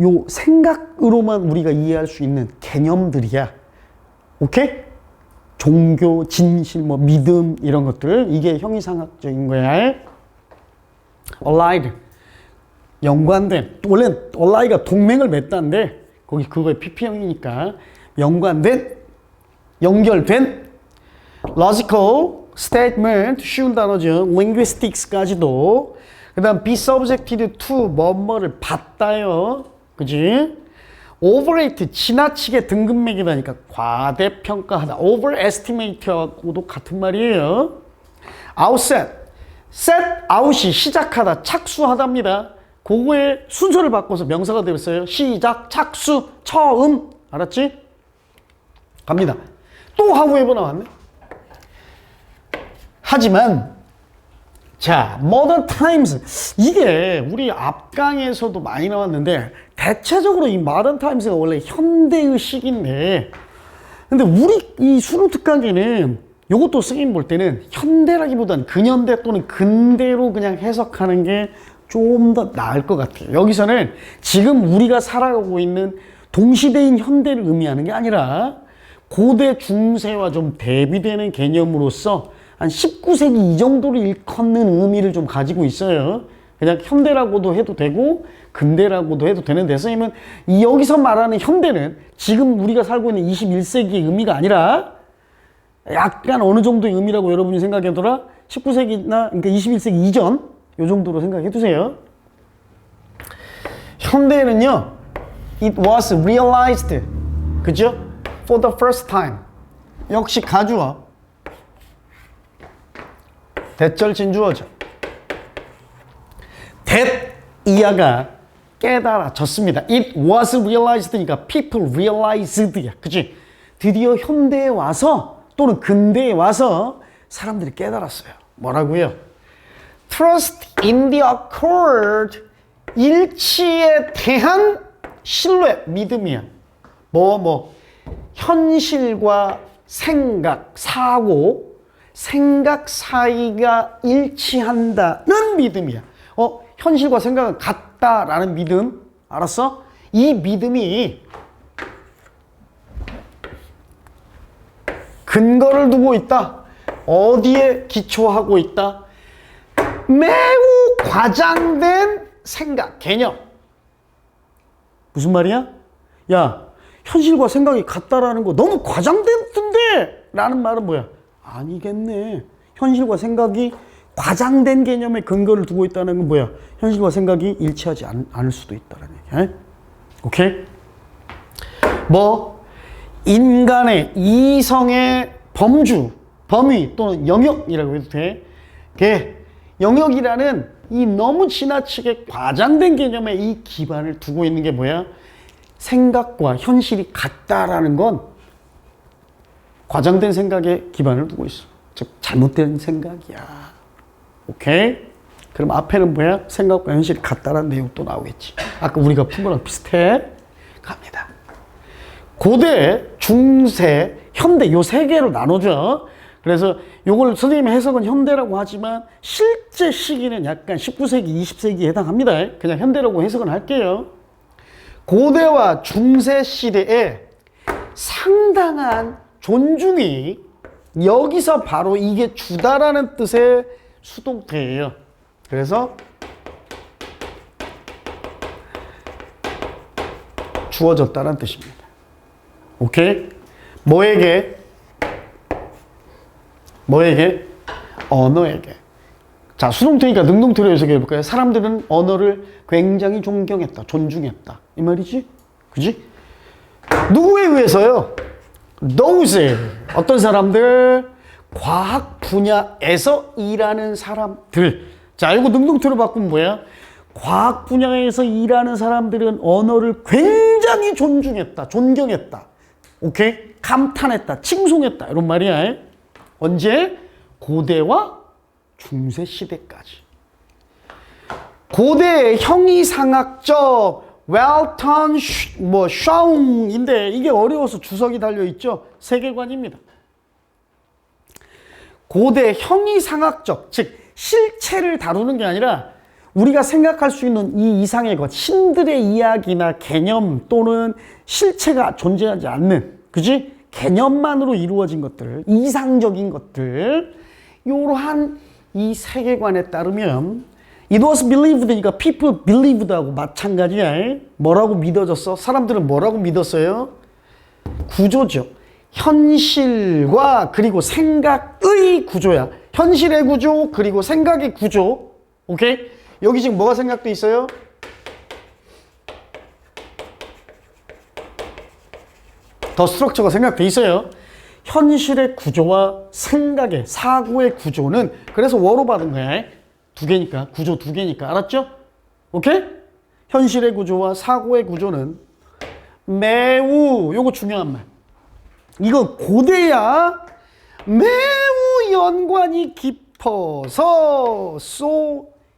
요 생각으로만 우리가 이해할 수 있는 개념들이야. 오케이? 종교, 진실, 믿음 이런 것들. 이게 형이상학적인 거야. allied. 연관된. 원래 ally가 동맹을 맺다인데 거기 그거의 PP형이니까 연관된, 연결된. logical statement 쉬운 단어죠. linguistics까지도. 그 다음 be subjected to 뭐뭐를 받다요. 그지? overrate 지나치게 등급 매기다니까 과대평가하다. overestimate하고도 같은 말이에요. outset set out이 시작하다 착수하다입니다. 그거의 순서를 바꿔서 명사가 되었어요. 시작, 착수, 처음. 알았지? 갑니다. 또 however 나왔네. 하지만 자, modern times 이게 우리 앞강에서도 많이 나왔는데 대체적으로 이 modern times가 원래 현대의 시기인데 근데 우리 이 수능 특강에는 이것도 쓰임 볼 때는 현대라기보단 근현대 또는 근대로 그냥 해석하는 게 좀 더 나을 것 같아요. 여기서는 지금 우리가 살아가고 있는 동시대인 현대를 의미하는 게 아니라 고대 중세와 좀 대비되는 개념으로서 한 19세기 이 정도를 일컫는 의미를 좀 가지고 있어요. 그냥 현대라고도 해도 되고 근대라고도 해도 되는데 선생님은 여기서 말하는 현대는 지금 우리가 살고 있는 21세기의 의미가 아니라 약간 어느 정도의 의미라고 여러분이 생각하더라 19세기나 그러니까 21세기 이전 요 정도로 생각해 두세요. 현대는요 it was realized 그죠? for the first time 역시 가주어 대절진주어죠. 이하가 깨달아졌습니다. It was realized니까 people realized야. 그치? 드디어 현대에 와서 또는 근대에 와서 사람들이 깨달았어요. 뭐라고요? Trust in the accord. 일치에 대한 신뢰, 믿음이야. 현실과 생각, 사고, 생각 사이가 일치한다는 믿음이야. 현실과 생각은 같다라는 믿음. 알았어? 이 믿음이 근거를 두고 있다. 어디에 기초하고 있다? 매우 과장된 생각, 개념. 무슨 말이야? 야, 현실과 생각이 같다라는 거 너무 과장됐던데? 라는 말은 뭐야? 아니겠네. 현실과 생각이 과장된 개념에 근거를 두고 있다는 건 뭐야? 현실과 생각이 일치하지 않을 수도 있다는 얘기야. 오케이? 인간의 이성의 범위 또는 영역이라고 해도 돼. 영역이라는 이 너무 지나치게 과장된 개념에 이 기반을 두고 있는 게 뭐야? 생각과 현실이 같다라는 건 과장된 생각에 기반을 두고 있어. 즉 잘못된 생각이야. 오케이? 그럼 앞에는 뭐야? 생각과 현실이 같다라는 내용 또 나오겠지. 아까 우리가 푼 거랑 비슷해. 갑니다. 고대, 중세, 현대 요 세 개로 나눠져. 그래서 요걸 선생님의 해석은 현대라고 하지만 실제 시기는 약간 19세기, 20세기에 해당합니다. 그냥 현대라고 해석은 할게요. 고대와 중세 시대에 상당한 존중이 여기서 바로 이게 주다라는 뜻의 수동태예요. 그래서 주어졌다는 뜻입니다. 오케이? 뭐에게? 언어에게. 자, 수동태니까 능동태로 해석해 볼까요? 사람들은 언어를 굉장히 존경했다, 존중했다. 이 말이지? 그지? 누구에 의해서요? Those. 어떤 사람들? 과학 분야에서 일하는 사람들. 자, 이거 능동태로 바꾸면 뭐야? 과학 분야에서 일하는 사람들은 언어를 굉장히 존중했다, 존경했다. 오케이? 감탄했다, 칭송했다. 이런 말이야. 언제? 고대와 중세 시대까지. 고대의 형이상학적 웰턴 샤웅인데 이게 어려워서 주석이 달려있죠. 세계관입니다. 고대 형이상학적, 즉 실체를 다루는 게 아니라 우리가 생각할 수 있는 이 이상의 것, 신들의 이야기나 개념 또는 실체가 존재하지 않는, 그지? 개념만으로 이루어진 것들, 이상적인 것들, 이러한 이 세계관에 따르면 It was believed니까 people believed하고 마찬가지야. 뭐라고 믿어졌어? 사람들은 뭐라고 믿었어요? 구조죠. 현실과 그리고 생각의 구조야. 현실의 구조 그리고 생각의 구조. 오케이? 여기 지금 뭐가 생각돼 있어요? 더 스트럭처가 생각돼 있어요. 현실의 구조와 생각의 사고의 구조는 그래서 워로 받은 거야. 두 개니까, 구조 두 개니까. 알았죠? 오케이? 현실의 구조와 사고의 구조는 매우, 요거 중요한 말. 이거 고대야. 매우 연관이 깊어서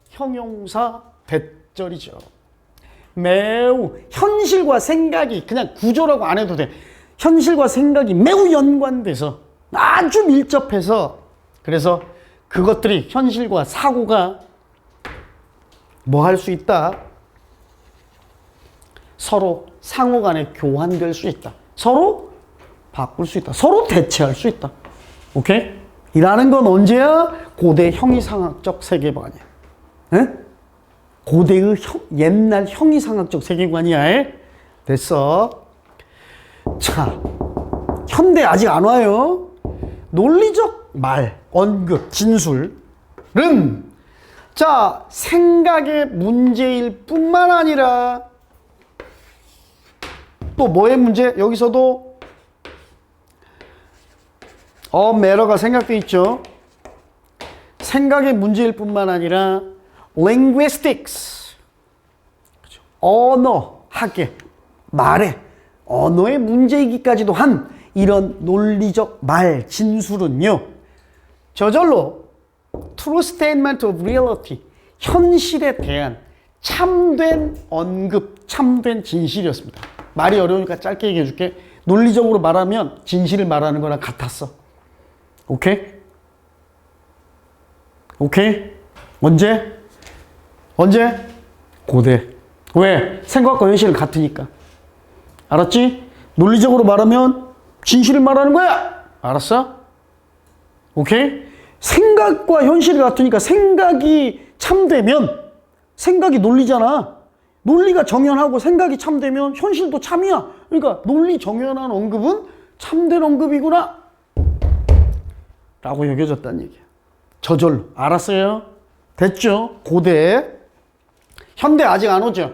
형용사 대절이죠. 매우 현실과 생각이 그냥 구조라고 안 해도 돼. 현실과 생각이 매우 연관돼서 아주 밀접해서 그래서 그것들이 현실과 사고가 뭐 할 수 있다? 서로 상호 간에 교환될 수 있다. 서로 바꿀 수 있다. 서로 대체할 수 있다. 오케이? 이라는 건 언제야? 고대 형이상학적 세계관이야. 에? 고대의 옛날 형이상학적 세계관이야. 됐어. 자, 현대 아직 안 와요. 논리적 말, 언급, 진술은 자, 생각의 문제일 뿐만 아니라 또 뭐의 문제? 여기서도 매러가 생각돼 있죠. 생각의 문제일 뿐만 아니라 linguistics, 언어, 학계, 말의 언어의 문제이기까지도 한 이런 논리적 말, 진술은요. 저절로 true statement of reality, 현실에 대한 참된 언급, 참된 진실이었습니다. 말이 어려우니까 짧게 얘기해 줄게. 논리적으로 말하면 진실을 말하는 거랑 같았어. 오케이? 오케이? 언제? 고대. 왜? 생각과 현실은 같으니까. 알았지? 논리적으로 말하면 진실을 말하는 거야. 알았어? 오케이? 생각과 현실이 같으니까 생각이 참되면 생각이 논리잖아. 논리가 정연하고 생각이 참되면 현실도 참이야. 그러니까 논리 정연한 언급은 참된 언급이구나 라고 여겨졌다는 얘기야. 저절로. 알았어요? 됐죠? 고대. 현대 아직 안 오죠?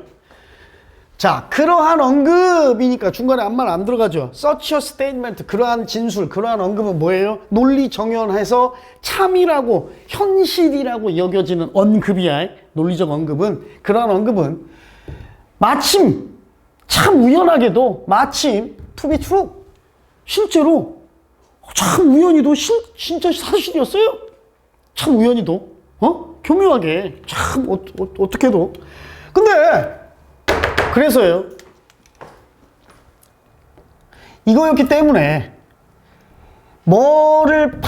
자, 그러한 언급이니까 중간에 아무 말 안 들어가죠. Such a statement, 그러한 진술, 그러한 언급은 뭐예요? 논리 정연해서 참이라고, 현실이라고 여겨지는 언급이야. 논리적 언급은. 그러한 언급은 마침, 참 우연하게도 마침 to be true. 실제로 참 우연히도 진짜 사실이었어요. 참 우연히도. 교묘하게 참 어떻게도. 근데 그래서요, 이거였기 때문에 뭐를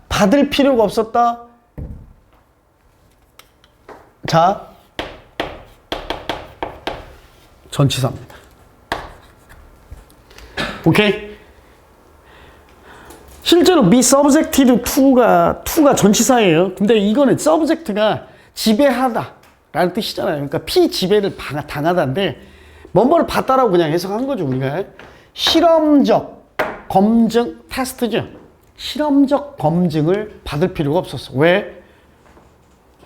받을 필요가 없었다. 자, 전치사입니다. 오케이? 실제로 be subjected to가 전치사예요. 근데 이거는 subject가 지배하다 라는 뜻이잖아요. 그러니까 피지배를 당하다인데 뭐뭐를 받다라고 그냥 해석한 거죠. 우리가 실험적 검증 테스트죠. 실험적 검증을 받을 필요가 없었어. 왜?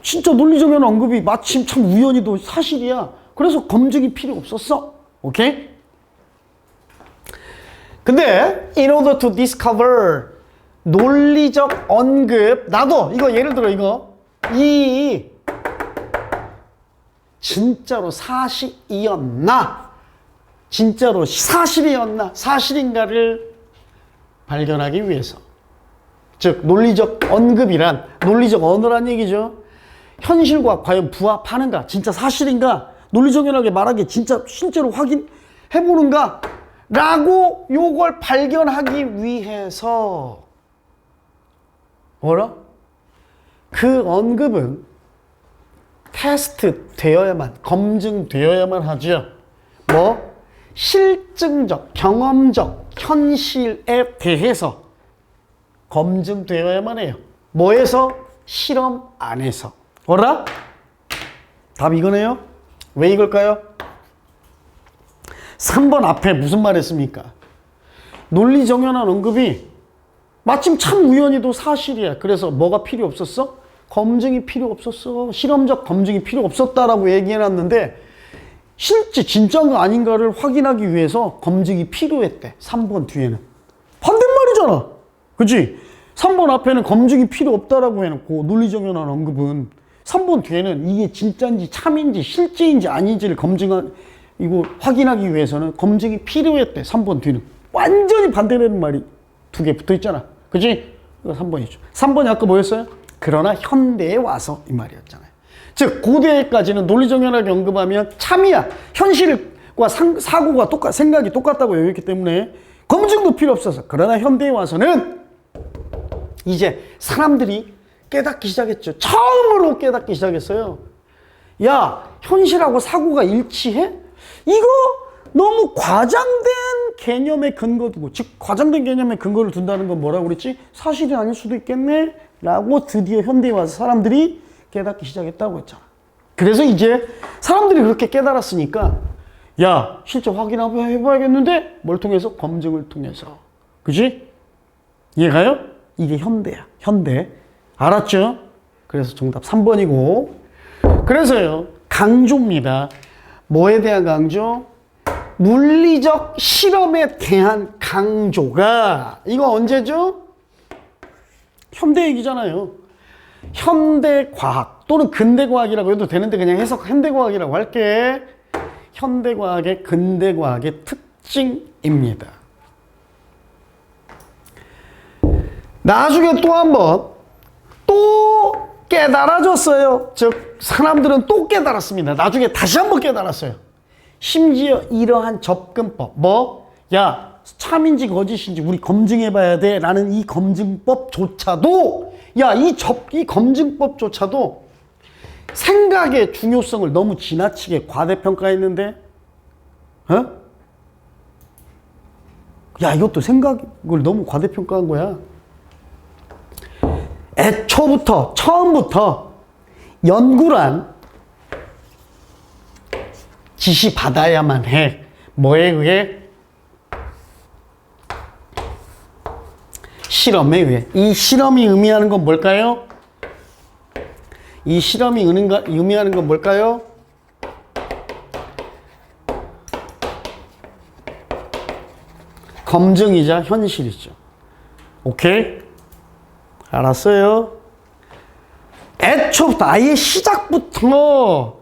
진짜 논리적인 언급이 마침 참 우연히도 사실이야. 그래서 검증이 필요 없었어. 오케이? 근데 in order to discover 논리적 언급, 나도 이거 예를 들어 이 진짜로 사실이었나? 진짜로 사실이었나? 사실인가를 발견하기 위해서. 즉 논리적 언급이란 논리적 언어란 얘기죠. 현실과 과연 부합하는가? 진짜 사실인가? 논리적연하게 말하기 진짜 실제로 확인해보는가? 라고 요걸 발견하기 위해서 뭐라? 그 언급은 테스트 되어야만, 검증되어야만 하죠. 뭐? 실증적, 경험적 현실에 대해서 검증되어야만 해요. 뭐에서? 실험 안에서. 뭐라? 답 이거네요. 왜 이걸까요? 3번 앞에 무슨 말 했습니까? 논리정연한 언급이 마침 참 우연히도 사실이야. 그래서 뭐가 필요 없었어? 검증이 필요 없었어. 실험적 검증이 필요 없었다라고 얘기해놨는데 실제 진짜인가 아닌가를 확인하기 위해서 검증이 필요했대. 3번 뒤에는. 반대말이잖아. 그치? 3번 앞에는 검증이 필요 없다라고 해놓고 논리정연한 언급은 3번 뒤에는 이게 진짜인지 참인지 실제인지 아닌지를 이거 확인하기 위해서는 검증이 필요했대. 3번 뒤는. 완전히 반대되는 말이 두 개 붙어 있잖아. 그치? 이거 3번이죠. 3번이 아까 뭐였어요? 그러나 현대에 와서 이 말이었잖아요. 즉 고대까지는 논리정연하게 언급하면 참이야. 현실과 사고가 생각이 똑같다고 여겼기 때문에 검증도 필요 없어서. 그러나 현대에 와서는 이제 사람들이 깨닫기 시작했죠. 처음으로 깨닫기 시작했어요. 야, 현실하고 사고가 일치해? 이거 너무 과장된 개념에 근거 두고, 즉 과장된 개념에 근거를 둔다는 건 뭐라고 그랬지? 사실이 아닐 수도 있겠네? 라고 드디어 현대에 와서 사람들이 깨닫기 시작했다고 했잖아. 그래서 이제 사람들이 그렇게 깨달았으니까 야, 실제 확인해봐야겠는데? 뭘 통해서? 검증을 통해서. 그치? 이해가요? 이게 현대야. 현대. 알았죠? 그래서 정답 3번이고. 그래서요, 강조입니다. 뭐에 대한 강조? 물리적 실험에 대한 강조가, 이거 언제죠? 현대 얘기잖아요. 현대과학 또는 근대과학이라고 해도 되는데 그냥 해석 현대과학이라고 할게. 현대과학의 근대과학의 특징입니다. 나중에 또 한번 또 깨달아졌어요. 즉 사람들은 또 깨달았습니다. 나중에 다시 한번 깨달았어요. 심지어 이러한 접근법, 야, 참인지 거짓인지 우리 검증해봐야 돼 라는 이 검증법조차도, 야, 이 검증법조차도 생각의 중요성을 너무 지나치게 과대평가했는데, 야, 이것도 생각을 너무 과대평가한 거야. 애초부터, 처음부터 연구란 지시받아야만 해. 뭐에 의해? 실험에 의해. 이 실험이 의미하는 건 뭘까요? 이 실험이 의미하는 건 뭘까요? 검증이자 현실이죠. 오케이? 알았어요? 애초부터, 아예 시작부터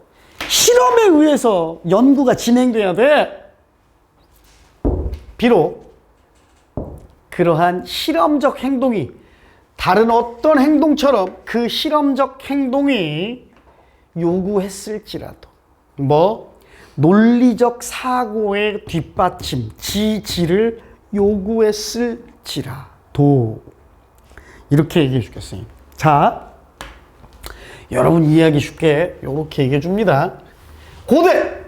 실험에 의해서 연구가 진행돼야 돼. 비록 그러한 실험적 행동이 다른 어떤 행동처럼 그 실험적 행동이 요구했을지라도 논리적 사고의 뒷받침, 지지를 요구했을지라도 이렇게 얘기해 주겠어요. 자, 여러분 이해하기 쉽게 이렇게 얘기해 줍니다. 고대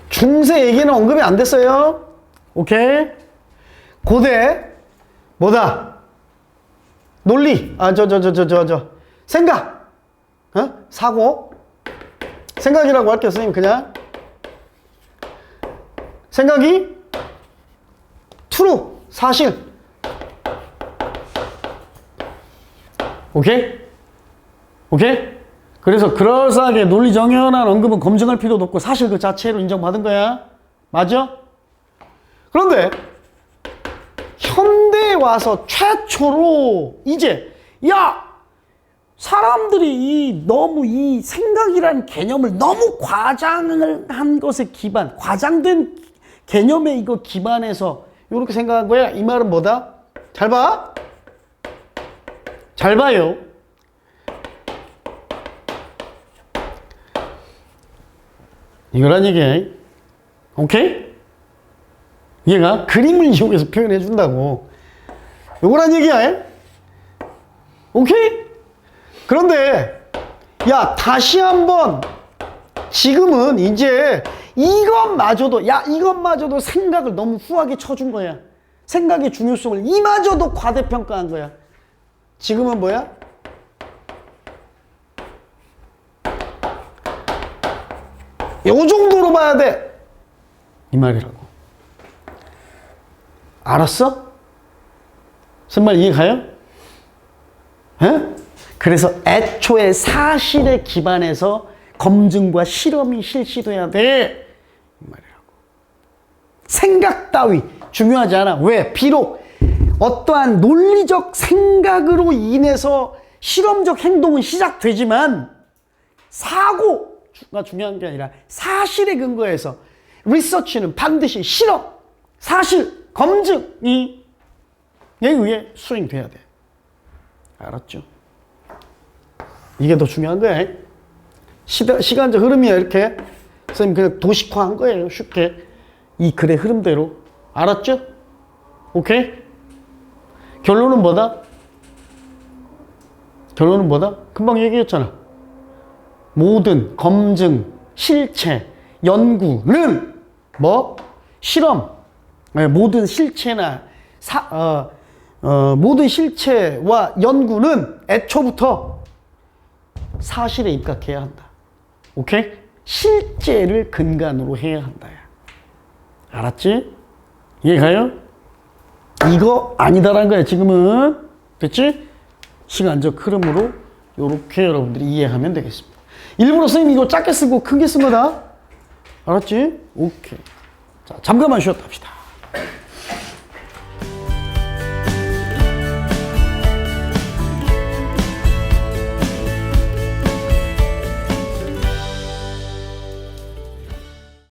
중세 얘기는 언급이 안 됐어요. 오케이? 고대 뭐다? 논리, 생각, 사고, 생각이라고 할게요, 선생님. 그냥 생각이 true, 사실. 오케이? 그래서 그럴싸하게 논리 정연한 언급은 검증할 필요도 없고 사실 그 자체로 인정받은 거야. 맞아? 그런데 현대에 와서 최초로 이제 사람들이 너무 이 생각이라는 개념을 너무 과장을 한 것에 과장된 개념에 이거 기반해서 이렇게 생각한 거야. 이 말은 뭐다? 잘 봐. 잘 봐요. 이거란 얘기야. 오케이? 얘가 그림을 이용해서 표현해 준다고. 요거란 얘기야. 오케이? 그런데 다시 한번 지금은 이제 이것마저도 생각을 너무 후하게 쳐준 거야. 생각의 중요성을 이마저도 과대평가한 거야. 지금은 뭐야? 요 정도로 봐야 돼. 이 말이라고. 알았어? 무슨 말 이해 가요? 그래서 애초에 사실에 기반해서 검증과 실험이 실시돼야 돼. 이 말이라고. 생각 따위 중요하지 않아. 왜? 비록 어떠한 논리적 생각으로 인해서 실험적 행동은 시작되지만 사고가 중요한 게 아니라 사실에 근거해서 리서치는 반드시 실험, 사실, 검증이 의해 수행돼야 돼. 알았죠? 이게 더 중요한 거야. 시간적 흐름이야. 이렇게 선생님 그냥 도식화한 거예요. 쉽게 이 글의 흐름대로. 알았죠? 오케이? 결론은 뭐다? 금방 얘기했잖아. 모든 검증, 실체, 연구는 실험, 모든 실체나 모든 실체와 연구는 애초부터 사실에 입각해야 한다. 오케이? 실제를 근간으로 해야 한다. 알았지? 이해가요? 이거 아니다라는 거야, 지금은. 됐지? 시간적 흐름으로 요렇게 여러분들이 이해하면 되겠습니다. 일부러 선생님 이거 작게 쓰고 크게 쓴 거다. 알았지? 오케이. 자, 잠깐만 쉬었다 합시다.